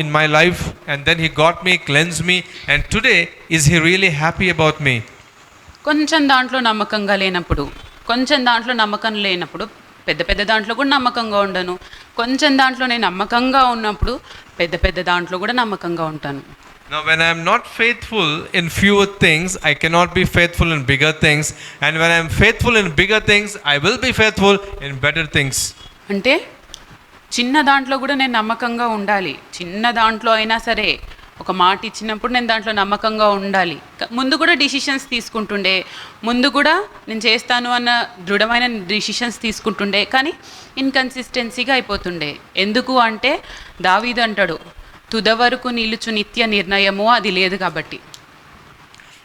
in my life, and then he got me, cleansed me, and today is he really happy about me? కొంచెం దాంట్లో నమ్మకంగా లేనప్పుడు, కొంచెం దాంట్లో నమ్మకం లేనప్పుడు పెద్ద పెద్ద దాంట్లో కూడా నమ్మకంగా ఉండను. కొంచెం దాంట్లో నేను నమ్మకంగా ఉన్నప్పుడు పెద్ద పెద్ద దాంట్లో కూడా నమ్మకంగా ఉంటాను. Now when I am not faithful in fewer things, I cannot be faithful in bigger things, and when I am faithful in bigger things, I will be faithful in better things. అంటే చిన్న దాంట్లో కూడా నేను నమ్మకంగా ఉండాలి. చిన్న దాంట్లో అయినా సరే ఒక మాట ఇచ్చినప్పుడు నేను దాంట్లో నమ్మకంగా ఉండాలి. ముందు కూడా డిసిషన్స్ తీసుకుంటుండే, ముందు కూడా నేను చేస్తాను అన్న దృఢమైన డిసిషన్స్ తీసుకుంటుండే, కానీ ఇన్కన్సిస్టెన్సీగా అయిపోతుండే. ఎందుకు అంటే దావీదు అంటాడు, తుద వరకు నిలుచు నిత్య నిర్ణయము అది లేదు కాబట్టి.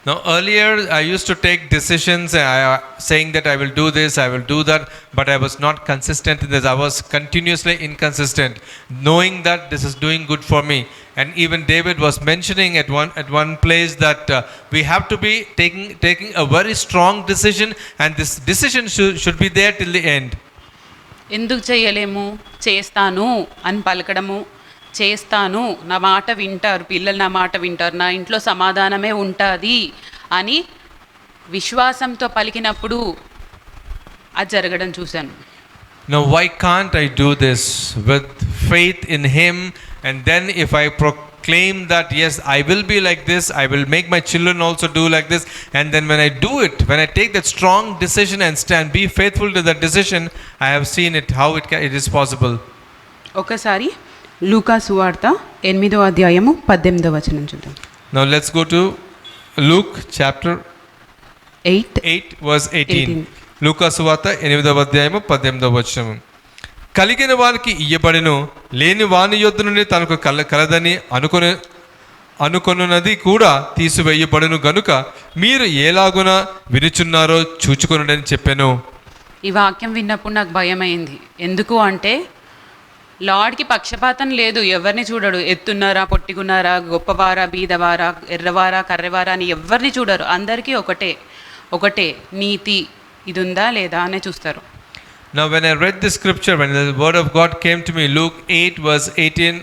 Now earlier I used to take decisions saying that I will do this, I will do that, but I was not consistent in this. I was continuously inconsistent, knowing that this is doing good for me. And even David was mentioning at one place that we have to be taking a very strong decision, and this decision should be there till the end. ఎందుకు చేయలేము? చేస్తాను అని పలకడము, చేస్తాను, నా మాట వింటారు, పిల్లలు నా మాట వింటారు, నా ఇంట్లో సమాధానమే ఉంటుంది అని విశ్వాసంతో పలికినప్పుడు అది జరగడం చూశాను. Now why can't I do this with faith in him, and then if I proclaim that yes, I will be like this, I will make my children also do like this, and then when I do it, when I take that strong decision and stand, be faithful to that decision, I have seen it how it is possible. ఒకసారి లూకా సువార్త 8వ అధ్యాయము 18వ వచనం చూద్దాం. Now let's go to Luke chapter 8 verse 18. లూకా సువార్త 8వ అధ్యాయము 18వ వచనం. కలిగిన వానికి ఇయ్యబడెను, లేని వాని యొద్ద నుండి తనకు కలదని అనుకొనున్నది కూడా తీసివేయబడును గనుక మీరు ఎలాగున వినుచున్నారో చూచుకొనుడని చెప్పాను. ఈ వాక్యం విన్నప్పుడు నాకు భయమైంది. ఎందుకు అంటే లార్డ్కి పక్షపాతం లేదు, ఎవరిని చూడడు. ఎత్తున్నారా, పొట్టిగున్నారా, గొప్పవారా, బీదవారా, ఎర్రవారా, కర్రెవారా అని ఎవరిని చూడరు. అందరికీ ఒకటే నీతి, ఇది ఉందా లేదా అనే చూస్తారు. Now when I read this scripture, when the word of God came to me, Luke 8 verse 18,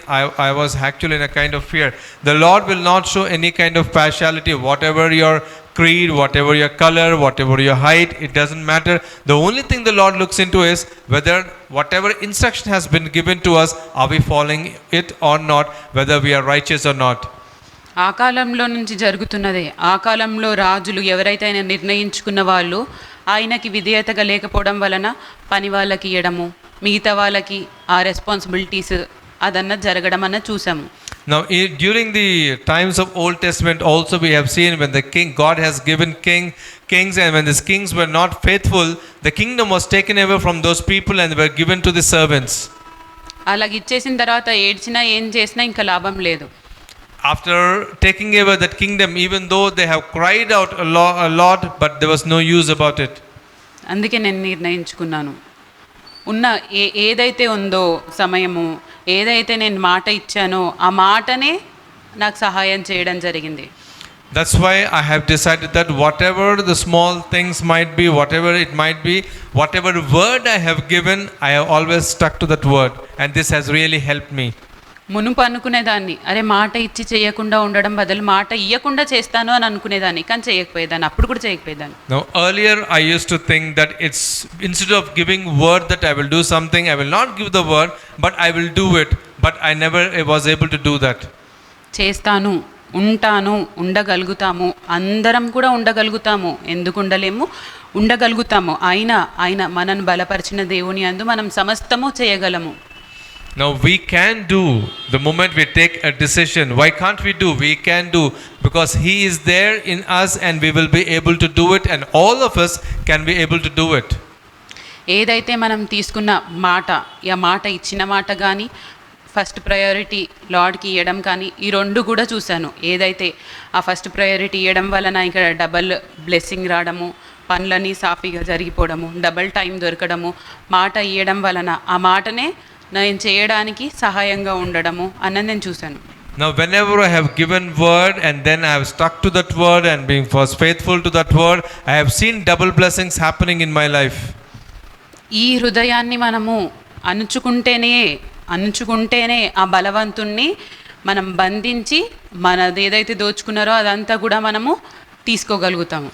I was actually in a kind of fear. The Lord will not show any kind of partiality, whatever your creed, whatever your color, whatever your height, it doesn't matter. The only thing the Lord looks into is whether whatever instruction has been given to us, are we following it or not, whether we are righteous or not. ఆ కాలంలో నుంచి జరుగుతున్నదే. ఆ కాలంలో రాజులు ఎవరైతే ఆయన నిర్ణయించుకున్న వాళ్ళు ఆయనకి విధేయతగా లేకపోవడం వలన పని వాళ్ళకి ఇవ్వడము, మిగతా వాళ్ళకి ఆ రెస్పాన్సిబిలిటీస్ అదన్నది జరగడం అన్నది చూసాము. Now during the times of Old Testament also we have seen when the king, God has given kings, and when these kings were not faithful, the kingdom was taken away from those people and were given to the servants. అలాగ ఇచ్చేసిన తర్వాత ఏడ్చినా ఏం చేసినా ఇంకా లాభం లేదు. After taking away that kingdom, even though they have cried out a lot, but there was no use about it. అందుకే నేను నిర్ణయించుకున్నాను, ఉన్న ఏదైతే ఉందో సమయము, ఏదైతే నేను మాట ఇచ్చానో ఆ మాటనే నాకు సహాయం చేయడం జరిగింది. That's why I have decided that whatever the small things might be, whatever it might be, whatever word I have given, I have always stuck to that word, and this has really helped me. మునుపు అనుకునేదాన్ని, అరే మాట ఇచ్చి చేయకుండా ఉండడం బదులు మాట ఇవ్వకుండా చేస్తాను అని అనుకునేదాన్ని, కానీ చేయకపోయేదాన్ని, అప్పుడు కూడా చేయకపోయేదాన్ని. Now earlier I used to think that it's instead of giving word that I will do something, I will not give the word, but I will do it. But I never was able to do that. చేస్తాను, ఉంటాను, ఉండగలుగుతాము, అందరం కూడా ఉండగలుగుతాము, ఎందుకు ఉండలేము, ఉండగలుగుతాము. ఆయన మనను బలపరిచిన దేవుని యందు మనం సమస్తము చేయగలము. Now we can do the moment we take a decision. Why can't we do? We can do because He is there in us and we will be able to do it, and all of us can be able to do it. ఏదైతే మనం తీసుకున్న మాట, ఆ మాట ఇచ్చిన మాట కానీ ఫస్ట్ ప్రయారిటీ లార్డ్కి ఇవ్వడం కానీ, ఈ రెండు కూడా చూశాను. ఏదైతే ఆ ఫస్ట్ ప్రయారిటీ ఇవ్వడం వలన ఇక్కడ డబల్ బ్లెస్సింగ్ రావడము, పనులన్నీ సాఫీగా జరిగిపోవడము, డబల్ టైం దొరకడము, మాట ఇవ్వడం వలన ఆ మాటనే నేను చేయడానికి సహాయంగా ఉండడము అన్నది నేను చూశాను. Now whenever I have given word and then I have stuck to that word and being was faithful to that word, I have seen double blessings happening in my life. ఈ హృదయాన్ని మనము అణుచుకుంటేనే ఆ బలవంతుణ్ణి మనం బంధించి మనది ఏదైతే దోచుకున్నారో అదంతా కూడా మనము తీసుకోగలుగుతాము.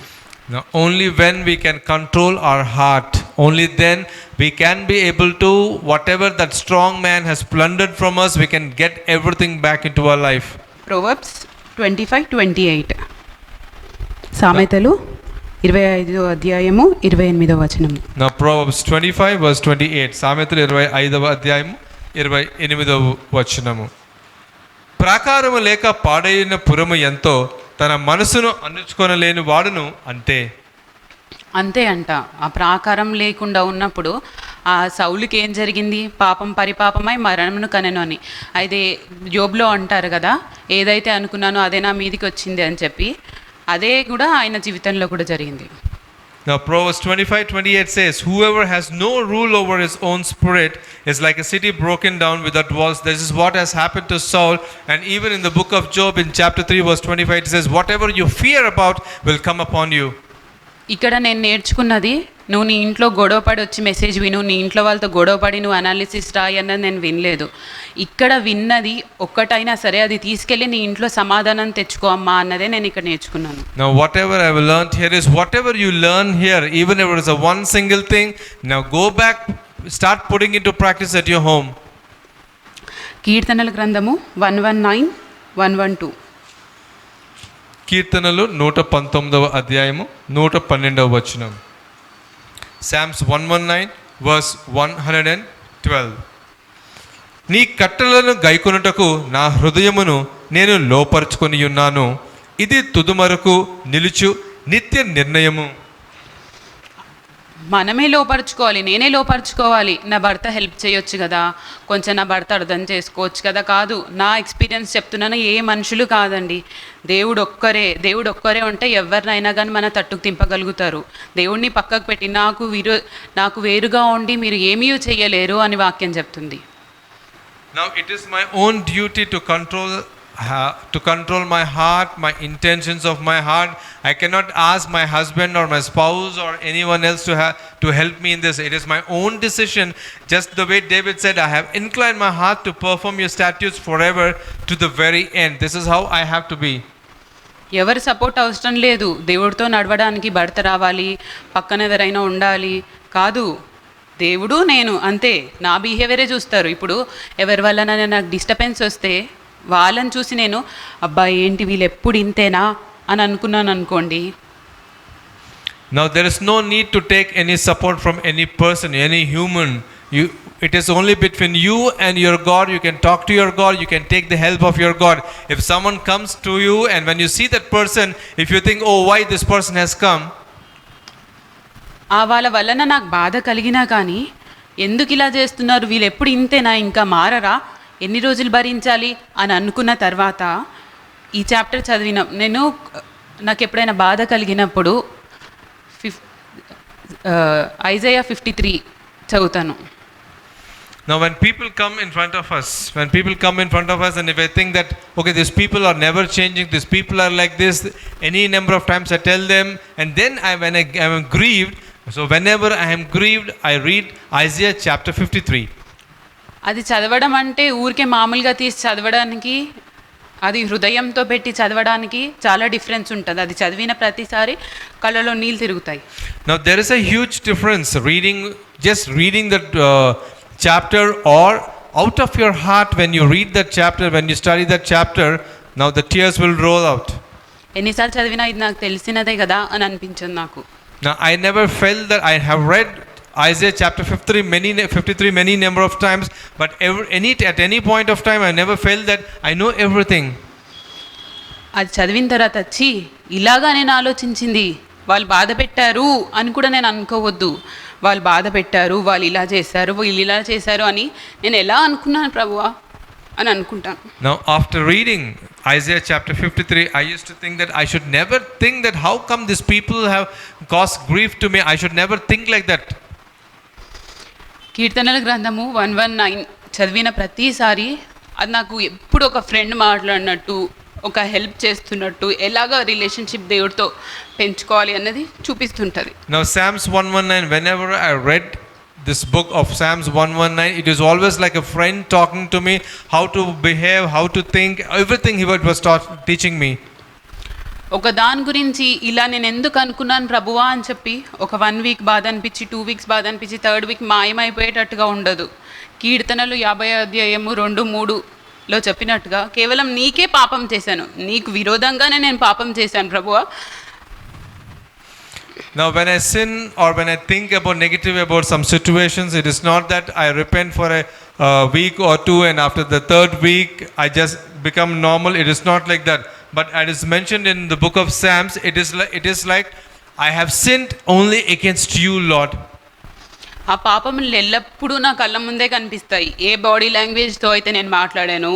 Now only when we can control our heart, only then we can be able to, whatever that strong man has plundered from us, we can get everything back into our life. Proverbs 25:28 సామెతలు 25వ అధ్యాయము 28వ వచనము. Now Proverbs 25 verse 28, సామెతలు 25వ అధ్యాయము 28వ వచనము. ప్రాకారము లేక పాడైన పురము ఎంతో, తన మనసును అణుచుకొనలేని వాడును అంతే. అంతే అంట. ఆ ప్రాకారం లేకుండా ఉన్నప్పుడు ఆ సౌలుకి ఏం జరిగింది? పాపం పరిపాపమై మరణమును కనెను అని. అయితే యోబులో అంటారు కదా, ఏదైతే అనుకున్నానో అదే నా మీదికి వచ్చింది అని చెప్పి, అదే కూడా ఆయన జీవితంలో కూడా జరిగింది. Now Proverbs 25:28 says, whoever has no rule over his own spirit is like a city broken down without walls. This is what has happened to Saul, and even in the book of Job in chapter 3 verse 25 it says, whatever you fear about will come upon you. ఇక్కడ నేను నేర్చుకున్నది, నువ్వు నీ ఇంట్లో గొడవపడి వచ్చి మెసేజ్ విను, నీ ఇంట్లో వాళ్ళతో గొడవపడి నువ్వు అనాలిసిస్ రాయి అన్నది నేను వినలేదు. ఇక్కడ విన్నది ఒక్కటైనా సరే అది తీసుకెళ్ళి నీ ఇంట్లో సమాధానం తెచ్చుకో అమ్మా అన్నదే నేను ఇక్కడ నేర్చుకున్నాను. Now whatever I have learned here is, whatever you learn here, even if it is a one single thing, now go back, start putting into practice at your home. కీర్తనల గ్రంథము 119:112 కీర్తనలు 119వ అధ్యాయము 112వ వచనం. Psalms 119 verse 112. నీ కట్టలను గైకొనుటకు నా హృదయమును నేను లోపరుచుకొని ఉన్నాను, ఇది తుదుమరకు నిలుచు నిత్య నిర్ణయము. మనమే లోపరుచుకోవాలి, నేనే లోపరుచుకోవాలి. నా భర్త హెల్ప్ చేయొచ్చు కదా, కొంచెం నా భర్త అర్థం చేసుకోవచ్చు కదా. కాదు, నా ఎక్స్పీరియన్స్ చెప్తున్నాను, ఏ మనుషులు కాదండి, దేవుడు ఒక్కరే ఉంటే ఎవరినైనా కానీ మన తట్టుకు తింపగలుగుతారు. దేవుడిని పక్కకు పెట్టి నాకు వేరుగా ఉండి మీరు ఏమీ చేయలేరు అని వాక్యం చెప్తుంది. Now it is my own duty to control my heart, my intentions of my heart. I cannot ask my husband or my spouse or anyone else to help me in this. It is my own decision. Just the way David said, I have inclined my heart to perform your statutes forever to the very end. This is how I have to be. ఎవరి సపోర్ట్ అవసరం లేదు. దేవుడితో నడవడానికి భర్త రావాలి, పక్కన ఎవరైనా ఉండాలి కాదు. దేవుడు నేను అంతే, నా బిహేవియరే చూస్తారు. ఇప్పుడు ఎవరి వల్ల నాకు డిస్టర్బెన్స్ వస్తే వాళ్ళని చూసి నేను అబ్బాయి ఏంటి వీళ్ళు ఎప్పుడు ఇంతేనా అని అనుకున్నాను అనుకోండి. Now there is no need to take any support from any person, any human. It is only between you and your God. You can talk to your God, you can take the help of your God. If someone comes to you and when you see that person, if you think, oh, why this person has come, వాళ్ళ వలన నాకు బాధ కలిగినా కానీ ఎందుకు ఇలా చేస్తున్నారు, వీళ్ళు ఎప్పుడు ఇంతేనా, ఇంకా మారరా, ఎన్ని రోజులు భరించాలి అని అనుకున్న తర్వాత ఈ చాప్టర్ చదివిన నాకు ఎప్పుడైనా బాధ కలిగినప్పుడు ఐజయా 53 చదువుతాను. now when people come in front of us and if I think that okay, these people are never changing, these people are like this, any number of times I tell them, and then when I am grieved, so whenever I am grieved I read Isaiah chapter 53. అది చదవడం అంటే ఊరికే మామూలుగా తీసి చదవడానికి, అది హృదయంతో పెట్టి చదవడానికి చాలా డిఫరెన్స్ ఉంటుంది. అది చదివిన ప్రతిసారి కళ్ళలో నీళ్ళు తిరుగుతాయి. Now there is a huge difference just reading that chapter, or out of your heart when you read that chapter, when you study that chapter, now the tears will roll out. ఎన్నిసార్లు చదివినా ఇది నాకు తెలిసినదే కదా అని అనిపించింది నాకు. Now I never felt that. I have read Isaiah chapter 53 many number of times, but at any point of time I never felt that I know everything. అది చదివిన తర్వాత వచ్చి ఇలాగా నేను ఆలోచించింది, వాళ్ళు బాధ పెట్టారు అని కూడా నేను అనుకోవద్దు. వాళ్ళు బాధ పెట్టారు, వాళ్ళు ఇలా చేశారు, వీళ్ళు ఇలా చేశారు అని నేను ఎలా అనుకున్నాను ప్రభువా అని అనుకుంటాను. Now after reading Isaiah chapter 53, I used to think that I should never think that how come these people have caused grief to me. I should never think like that. కీర్తనల గ్రంథము 119 చదివిన ప్రతిసారి అది నాకు ఎప్పుడు ఒక ఫ్రెండ్ మాట్లాడినట్టు, ఒక హెల్ప్ చేస్తున్నట్టు, ఎలాగ రిలేషన్షిప్ దేవుడితో పెంచుకోవాలి అన్నది చూపిస్తుంటుంది. Now Psalms 119, whenever I read this book of Psalms 119, it is always like a friend talking to me, how to behave, how to think, everything he was teaching me. ఒక దాని గురించి ఇలా నేను ఎందుకు అనుకున్నాను ప్రభువా అని చెప్పి ఒక 1 వీక్ బాధ అనిపించి, 2 వీక్స్ బాధ అనిపించి, 3rd వీక్ మాయమైపోయేటట్టుగా ఉండదు. కీర్తనలు 50 అధ్యాయము 2-3లో చెప్పినట్టుగా కేవలం నీకే పాపం చేశాను, నీకు విరోధంగానే నేను పాపం చేశాను ప్రభువా. Now when I sin or when I think about negative about some situations, it is not that I repent for a week or 2 and after the 3rd week I just become normal. It is not like that. But as is mentioned in the book of Psalms, it is like I have sinned only against you, Lord. ఆ పాపములు ఎల్లప్పుడూ నా కళ్ళ ముందే కనిపిస్తాయి. ఏ బాడీ లాంగ్వేజ్తో అయితే నేను మాట్లాడాను,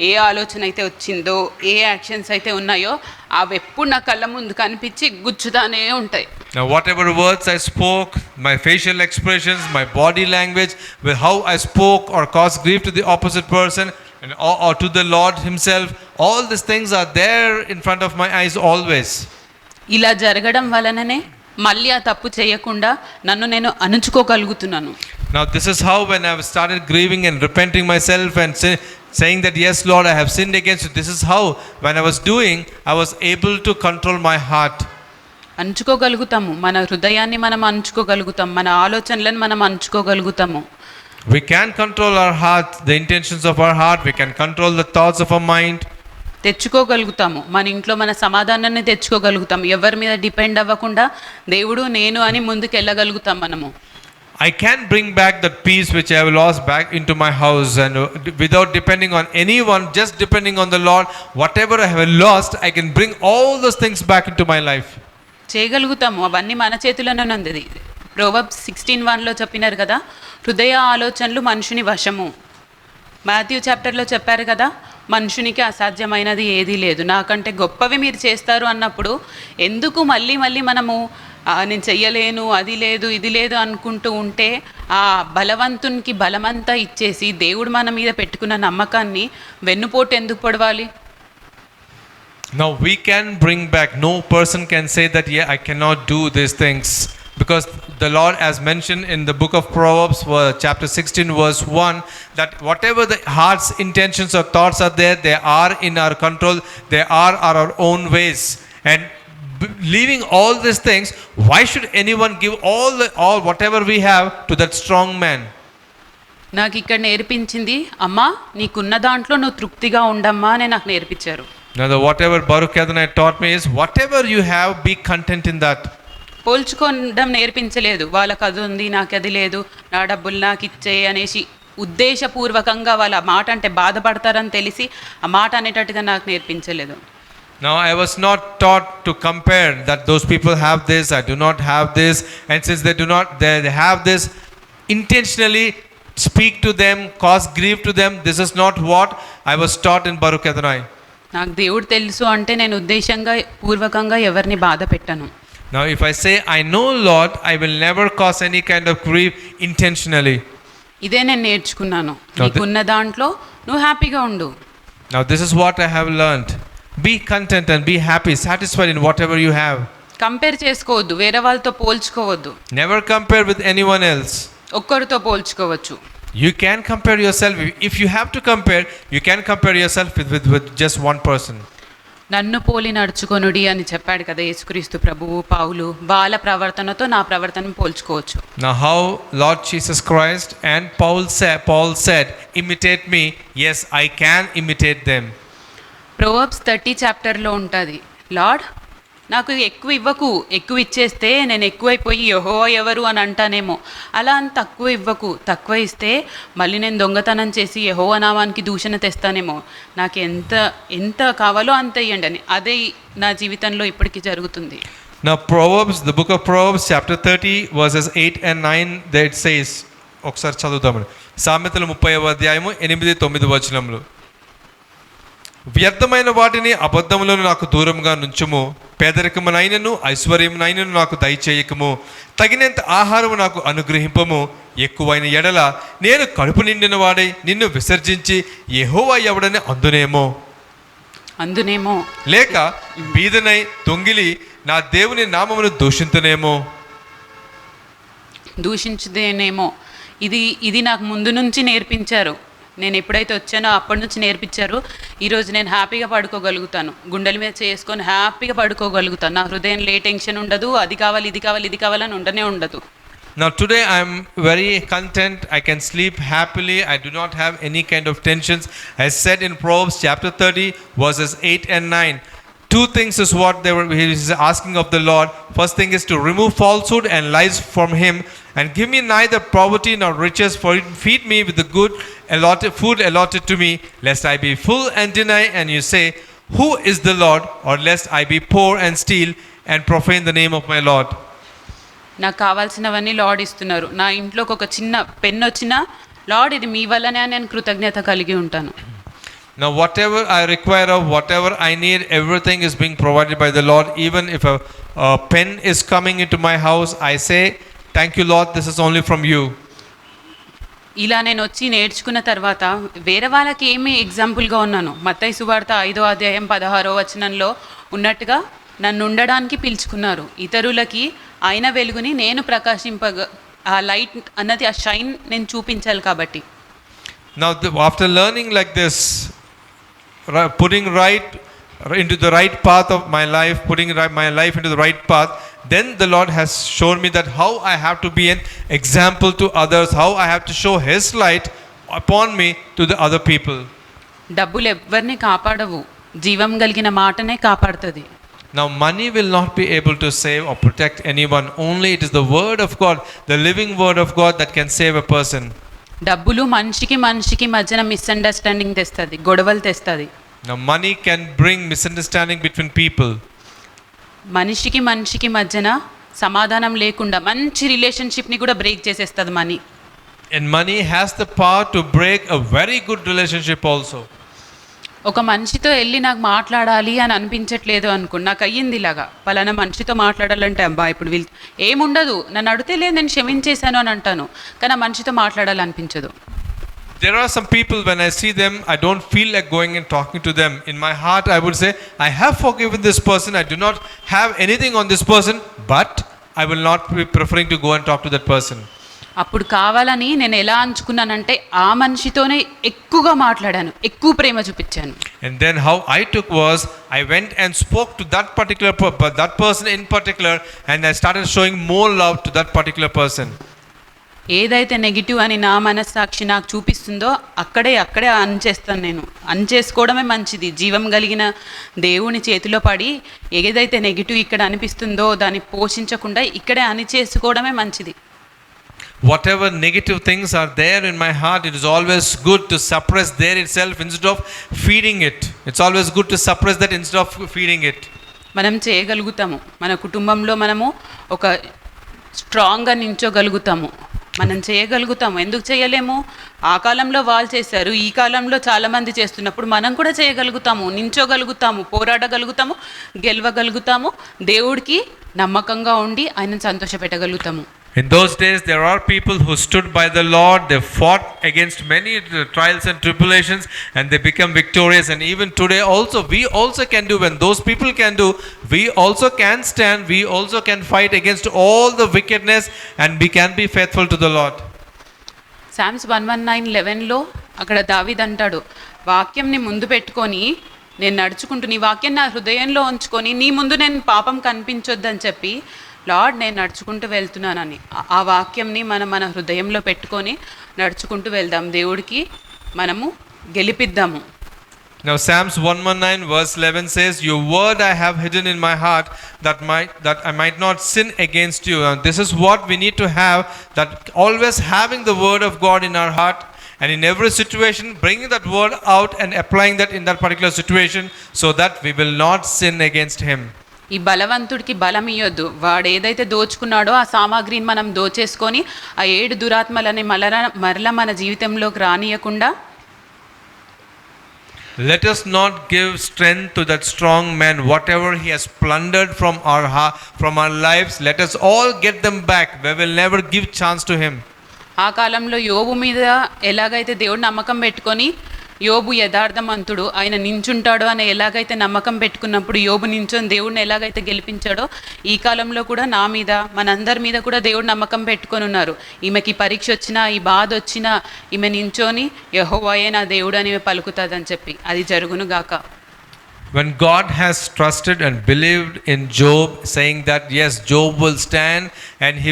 ఏ ఆలోచన అయితే వచ్చిందో, ఏ యాక్షన్స్ అయితే ఉన్నాయో అవి ఎప్పుడు నా కళ్ళ ముందు కనిపించి గుచ్చుతానే ఉంటాయి. Now whatever words I spoke, my facial expressions, my body language, with how I spoke or caused grief to the opposite person and or to the Lord himself, all these things are there in front of my eyes always. ఇలా జరగడం వలననే మళ్ళీ ఆ తప్పు చేయకుండా నన్ను నేను అణుచుకోగలుగుతున్నాను. Now this is how when I have started grieving and repenting myself and saying that yes Lord I have sinned against you, this is how when I was doing, I was able to control my heart. అంచుకోగలుగుతాము, మన హృదయాన్ని మనం అంచుకోగలుగుతాం, మన ఆలోచనలను మనం అంచుకోగలుగుతాము. We can control our heart, the intentions of our heart. We can control the thoughts of our mind. తెచ్చుకోగలుగుతాము, మన ఇంట్లో మన సమాధానాన్ని తెచ్చుకోగలుగుతాం. ఎవరి మీద డిపెండ్ అవ్వకుండా దేవుడు నేను అని ముందుకు వెళ్ళగలుగుతాం మనము. I can bring back that peace which I have lost back into my house, and without depending on anyone, just depending on the Lord, whatever I have lost, I can bring all those things back into my life. చేయగలుగుతాము, అవన్నీ మన చేతిలోనే ఉంది. ప్రోవర్బ్స్ 16:1లో చెప్పినారు కదా, హృదయ ఆలోచనలు మనుషుని వశము. మాథ్యూ చాప్టర్లో చెప్పారు కదా, మనుషునికి అసాధ్యమైనది ఏదీ లేదు, నాకంటే గొప్పవి మీరు చేస్తారు అన్నప్పుడు ఎందుకు మళ్ళీ మళ్ళీ మనము నేను చెయ్యలేను, అది లేదు, ఇది లేదు అనుకుంటూ ఉంటే ఆ బలవంతునికి బలమంతా ఇచ్చేసి దేవుడు మన మీద పెట్టుకున్న నమ్మకాన్ని వెన్నుపోటు ఎందుకు పొడవాలి? Now we can bring back, no person can say that yeah I cannot do these things, because the Lord has mentioned in the book of Proverbs chapter 16 verse 1 that whatever the heart's intentions or thoughts are there, they are in our control, they are our own ways, and leaving all these things, why should anyone give all whatever we have to that strong man? నాకు ఇక్కడ నేర్పించింది, అమ్మా నీకున్న దాంట్లో నువ్వు తృప్తిగా ఉండమ్మా అని నాకు నేర్పించారు. Now whatever Baruch Adonai taught me is whatever you have, be content in that. పోల్చుకోవడం నేర్పించలేదు, వాళ్ళకి అది ఉంది నాకు అది లేదు, నా డబ్బులు నాకు ఇచ్చే అనేసి ఉద్దేశపూర్వకంగా వాళ్ళ మాట అంటే బాధపడతారని తెలిసి ఆ మాట అనేటట్టుగా నాకు నేర్పించలేదు. Now I was not taught to compare that those people have this, I do not have this, and since they have this, intentionally speak to them, cause grief to them. This is not what I was taught in Baruch Adonai. నాకు దేవుడు తెలుసు అంటే నేను ఉద్దేశంగా పూర్వకంగా ఎవరిని బాధ పెట్టను. Now if I say I know Lord, I will never cause any kind of grief intentionally. ఇదే నేను నేర్చుకున్నాను, నీకున్న దాంట్లో నువ్వు హ్యాపీగా ఉండు. Now this is what I have learned. Be content and be happy, satisfied in whatever you have. Compare చేసుకోవద్దు, వేరే వాళ్ళతో పోల్చుకోవద్దు. Never compare with anyone else. ఒక్కరితో పోల్చుకోవచ్చు. You can compare yourself. If you have to compare, you can compare yourself with just one person. నన్ను పోలి నడుచుకొనుడి అని చెప్పాడు కదా యేసుక్రీస్తు ప్రభువు పౌలు. వాళ్ళ ప్రవర్తనతో నా ప్రవర్తనను పోల్చుకోవచ్చు. Now how Lord Jesus Christ and Paul said, imitate me. Yes, I can imitate them. Proverbs 30 చాప్టర్లో ఉంటుంది, లార్డ్ నాకు ఎక్కువ ఇవ్వకు, ఎక్కువ ఇచ్చేస్తే నేను ఎక్కువైపోయి యెహోవా ఎవరు అని అంటానేమో, అలా అని తక్కువ ఇవ్వకు, తక్కువ ఇస్తే మళ్ళీ నేను దొంగతనం చేసి యెహోవా నామానికి దూషణ తెస్తానేమో, నాకు ఎంత కావాలో అంత ఇవ్వండి అని. అదే నా జీవితంలో ఇప్పటికీ జరుగుతుంది. Now Proverbs, the book of Proverbs chapter 30 verses 8 and 9, there it says, ఒకసారి చదువుతామని, సామెతలు 30వ అధ్యాయము 8-9 వచనములు. వ్యర్థమైన వాటిని అబద్ధములను నాకు దూరంగా నుంచుము, పేదరికమునైనను ఐశ్వర్యమునైనను నాకు దయచేయకము, తగినంత ఆహారము నాకు అనుగ్రహింపము, ఎక్కువైన ఎడల నేను కడుపు నిండిన వాడై నిన్ను విసర్జించి యెహోవా ఎవడని అందునేమో లేక బీదనై దొంగిలి నా దేవుని నామమును దూషించుదేనేమో. ఇది నాకు ముందు నుంచి నేర్పించారు. నేను ఎప్పుడైతే వచ్చానో అప్పటి నుంచి నేర్పించారు. ఈరోజు నేను హ్యాపీగా పడుకోగలుగుతాను, గుండెల మీద చేసుకొని హ్యాపీగా పడుకోగలుగుతాను. నా హృదయంలో ఏ టెన్షన్ ఉండదు, అది కావాలి ఇది కావాలి ఇది కావాలని ఉండదు. Now today I am very content. I can sleep happily. I do not have any kind of tensions. As said in Proverbs chapter 30 verses 8 and 9. Two things is what he is asking of the Lord. First thing is to remove falsehood and lies from him, and give me neither poverty nor riches, for feed me with the good food allotted to me, lest I be full and deny, and you say, who is the Lord? Or lest I be poor and steal and profane the name of my Lord. నాకు కావాల్సినవన్నీ లార్డ్ ఇస్తున్నారు. నా ఇంట్లోకి ఒక చిన్న పెన్ వచ్చినా లార్డ్ ఇది మీ వల్లనే నేను కృతజ్ఞత కలిగి ఉంటాను. Now whatever I require of, whatever I need, everything is being provided by the Lord. Even if a pen is coming into my house, I say, thank you Lord, this is only from you. ఇలా నేను వచ్చి నేర్చుకున్న తర్వాత వేరే వాళ్ళకి ఏమీ ఎగ్జాంపుల్గా ఉన్నాను. మత్తయి సువార్త 5వ అధ్యాయం 16వ వచనంలో ఉన్నట్టుగా నన్ను ఉండడానికి పిలుచుకున్నారు. ఇతరులకి ఆయన వెలుగుని నేను ఆ లైట్ అన్నది, ఆ షైన్ నేను చూపించాలి కాబట్టి. Now after learning like this, putting right into the right path of my life, putting my life into the right path, then the Lord has shown me that how I have to be an example to others, how I have to show his light upon me to the other people. డబ్బులు ఎవ్వరిని కాపాడవు, జీవం కలిగిన మాటనే కాపాడుతుంది. Now money will not be able to save or protect anyone. Only it is the word of God, the living word of God, that can save a person. డబ్బులు మనిషికి మధ్యన మిస్అండర్స్టాండింగ్ తెస్తుంది, గొడవలు తెస్తుంది. Now money can bring misunderstanding between people. మనిషికి మధ్యన సమాధానం లేకుండా మంచి రిలేషన్షిప్ని కూడా బ్రేక్ చేసేస్తుంది money. And money has the power to break a very good relationship also. ఒక మనిషితో వెళ్ళి నాకు మాట్లాడాలి అని అనిపించట్లేదు అనుకో, నాకు అయ్యింది ఇలాగా, పలానా మనిషితో మాట్లాడాలంటే అబ్బా ఇప్పుడు వీళ్ళు ఏముండదు, నన్ను అడిగితే లేదు నేను క్షమించేశాను అని అంటాను, కానీ ఆ మనిషితో మాట్లాడాలనిపించదు. There are some people, when I see them, I don't feel like going and talking to them. In my heart, I would say, I have forgiven this person, I do not have anything on this person, but I will not be preferring to go and talk to that person. అప్పుడు కావాలని నేను ఎలా అంచుకున్నానంటే ఆ మనిషితోనే ఎక్కువగా మాట్లాడాను, ఎక్కువ ప్రేమ చూపించాను. And then how I took was, I went and spoke to that person in particular, and I started showing more love to that particular person. ఏదైతే నెగిటివ్ అని నా మనస్సాక్షి నాకు చూపిస్తుందో అక్కడే అన్చేస్తాను. నేను అన్చేసుకోవడమే మంచిది. జీవం కలిగిన దేవుని చేతిలో పడి ఏదైతే నెగిటివ్ ఇక్కడ అనిపిస్తుందో దాన్ని పోషించకుండా ఇక్కడే అణిచేసుకోవడమే మంచిది. Whatever negative things are there in my heart, it is always good to suppress there itself instead of feeding it. It's always good to suppress that instead of feeding it. మనం చేయగలుగుతాము. మన కుటుంబంలో మనము ఒక స్ట్రాంగ్గా నించోగలుగుతాము, మనం చేయగలుగుతాము. ఎందుకు చేయలేము? ఆ కాలంలో వాళ్ళు చేశారు, ఈ కాలంలో చాలామంది చేస్తున్నప్పుడు మనం కూడా చేయగలుగుతాము, నించోగలుగుతాము, పోరాడగలుగుతాము, గెలవగలుగుతాము, దేవుడికి నమ్మకంగా ఉండి ఆయనను సంతోషపెట్టగలుగుతాము. In those days, there are people who stood by the Lord. They fought against many trials and tribulations, and they become victorious. And even today also, we also can do. When those people can do, we also can stand. We also can fight against all the wickedness, and we can be faithful to the Lord. Psalms 119:11లో అక్కడ దావీద్ అంటాడు, వాక్యంని ముందు పెట్టుకొని నేను నడుచుకుంటూ నీ వాక్యం నా హృదయంలో ఉంచుకొని నీ ముందు నేను పాపం కనిపించొద్దని చెప్పి లార్డ్ నేను నడుచుకుంటూ వెళ్తున్నానని ఆ వాక్యంని మనం మన హృదయంలో పెట్టుకొని నడుచుకుంటూ వెళ్దాం, దేవుడికి మనము గెలిపిద్దాము. Now Psalms 119 verse 11 says, your word I have hidden in my heart that I might not sin against you. And this is what we need to have, that always having the word of God in our heart, and in every situation bringing that word out and applying that in that particular situation, so that we will not sin against him. ఈ బలవంతుడికి బలం ఇయ్యొద్దు. వాడు ఏదైతే దోచుకున్నాడో ఆ సామాగ్రిని మనం దోచేసుకొని ఆ 7 దురాత్మలని మరల మన జీవితంలోకి రానియకుండా, let us not give strength to that strong man. Whatever he has plundered from our heart, from our lives, let us all get them back. We will never give chance to him. ఆ కాలంలో యోబు మీద ఎలాగైతే దేవుడు నమ్మకం పెట్టుకొని యోబు యథార్థమంతుడు, ఆయన నించుంటాడు అని ఎలాగైతే నమ్మకం పెట్టుకున్నప్పుడు యోబు నించొని దేవుడిని ఎలాగైతే గెలిపించాడో, ఈ కాలంలో కూడా నా మీద మనందరి మీద కూడా దేవుడు నమ్మకం పెట్టుకొని ఉన్నారు. ఈమెకి పరీక్ష వచ్చినా, ఈ బాధ వచ్చినా ఈమె నించొని యెహోవాయే నా దేవుడు అని పలుకుతుందని చెప్పి అది జరుగును గాక. When God has trusted and believed in Job, saying that yes, Job will stand and he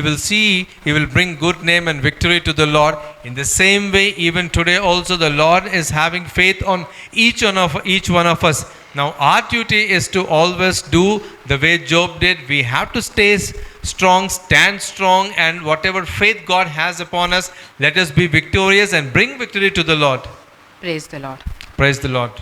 will bring good name and victory to the Lord. In the same way, even today also the Lord is having faith on each one of us. Now our duty is to always do the way Job did. We have to stay strong, stand strong, and whatever faith God has upon us, let us be victorious and bring victory to the Lord. Praise the Lord. Praise the Lord.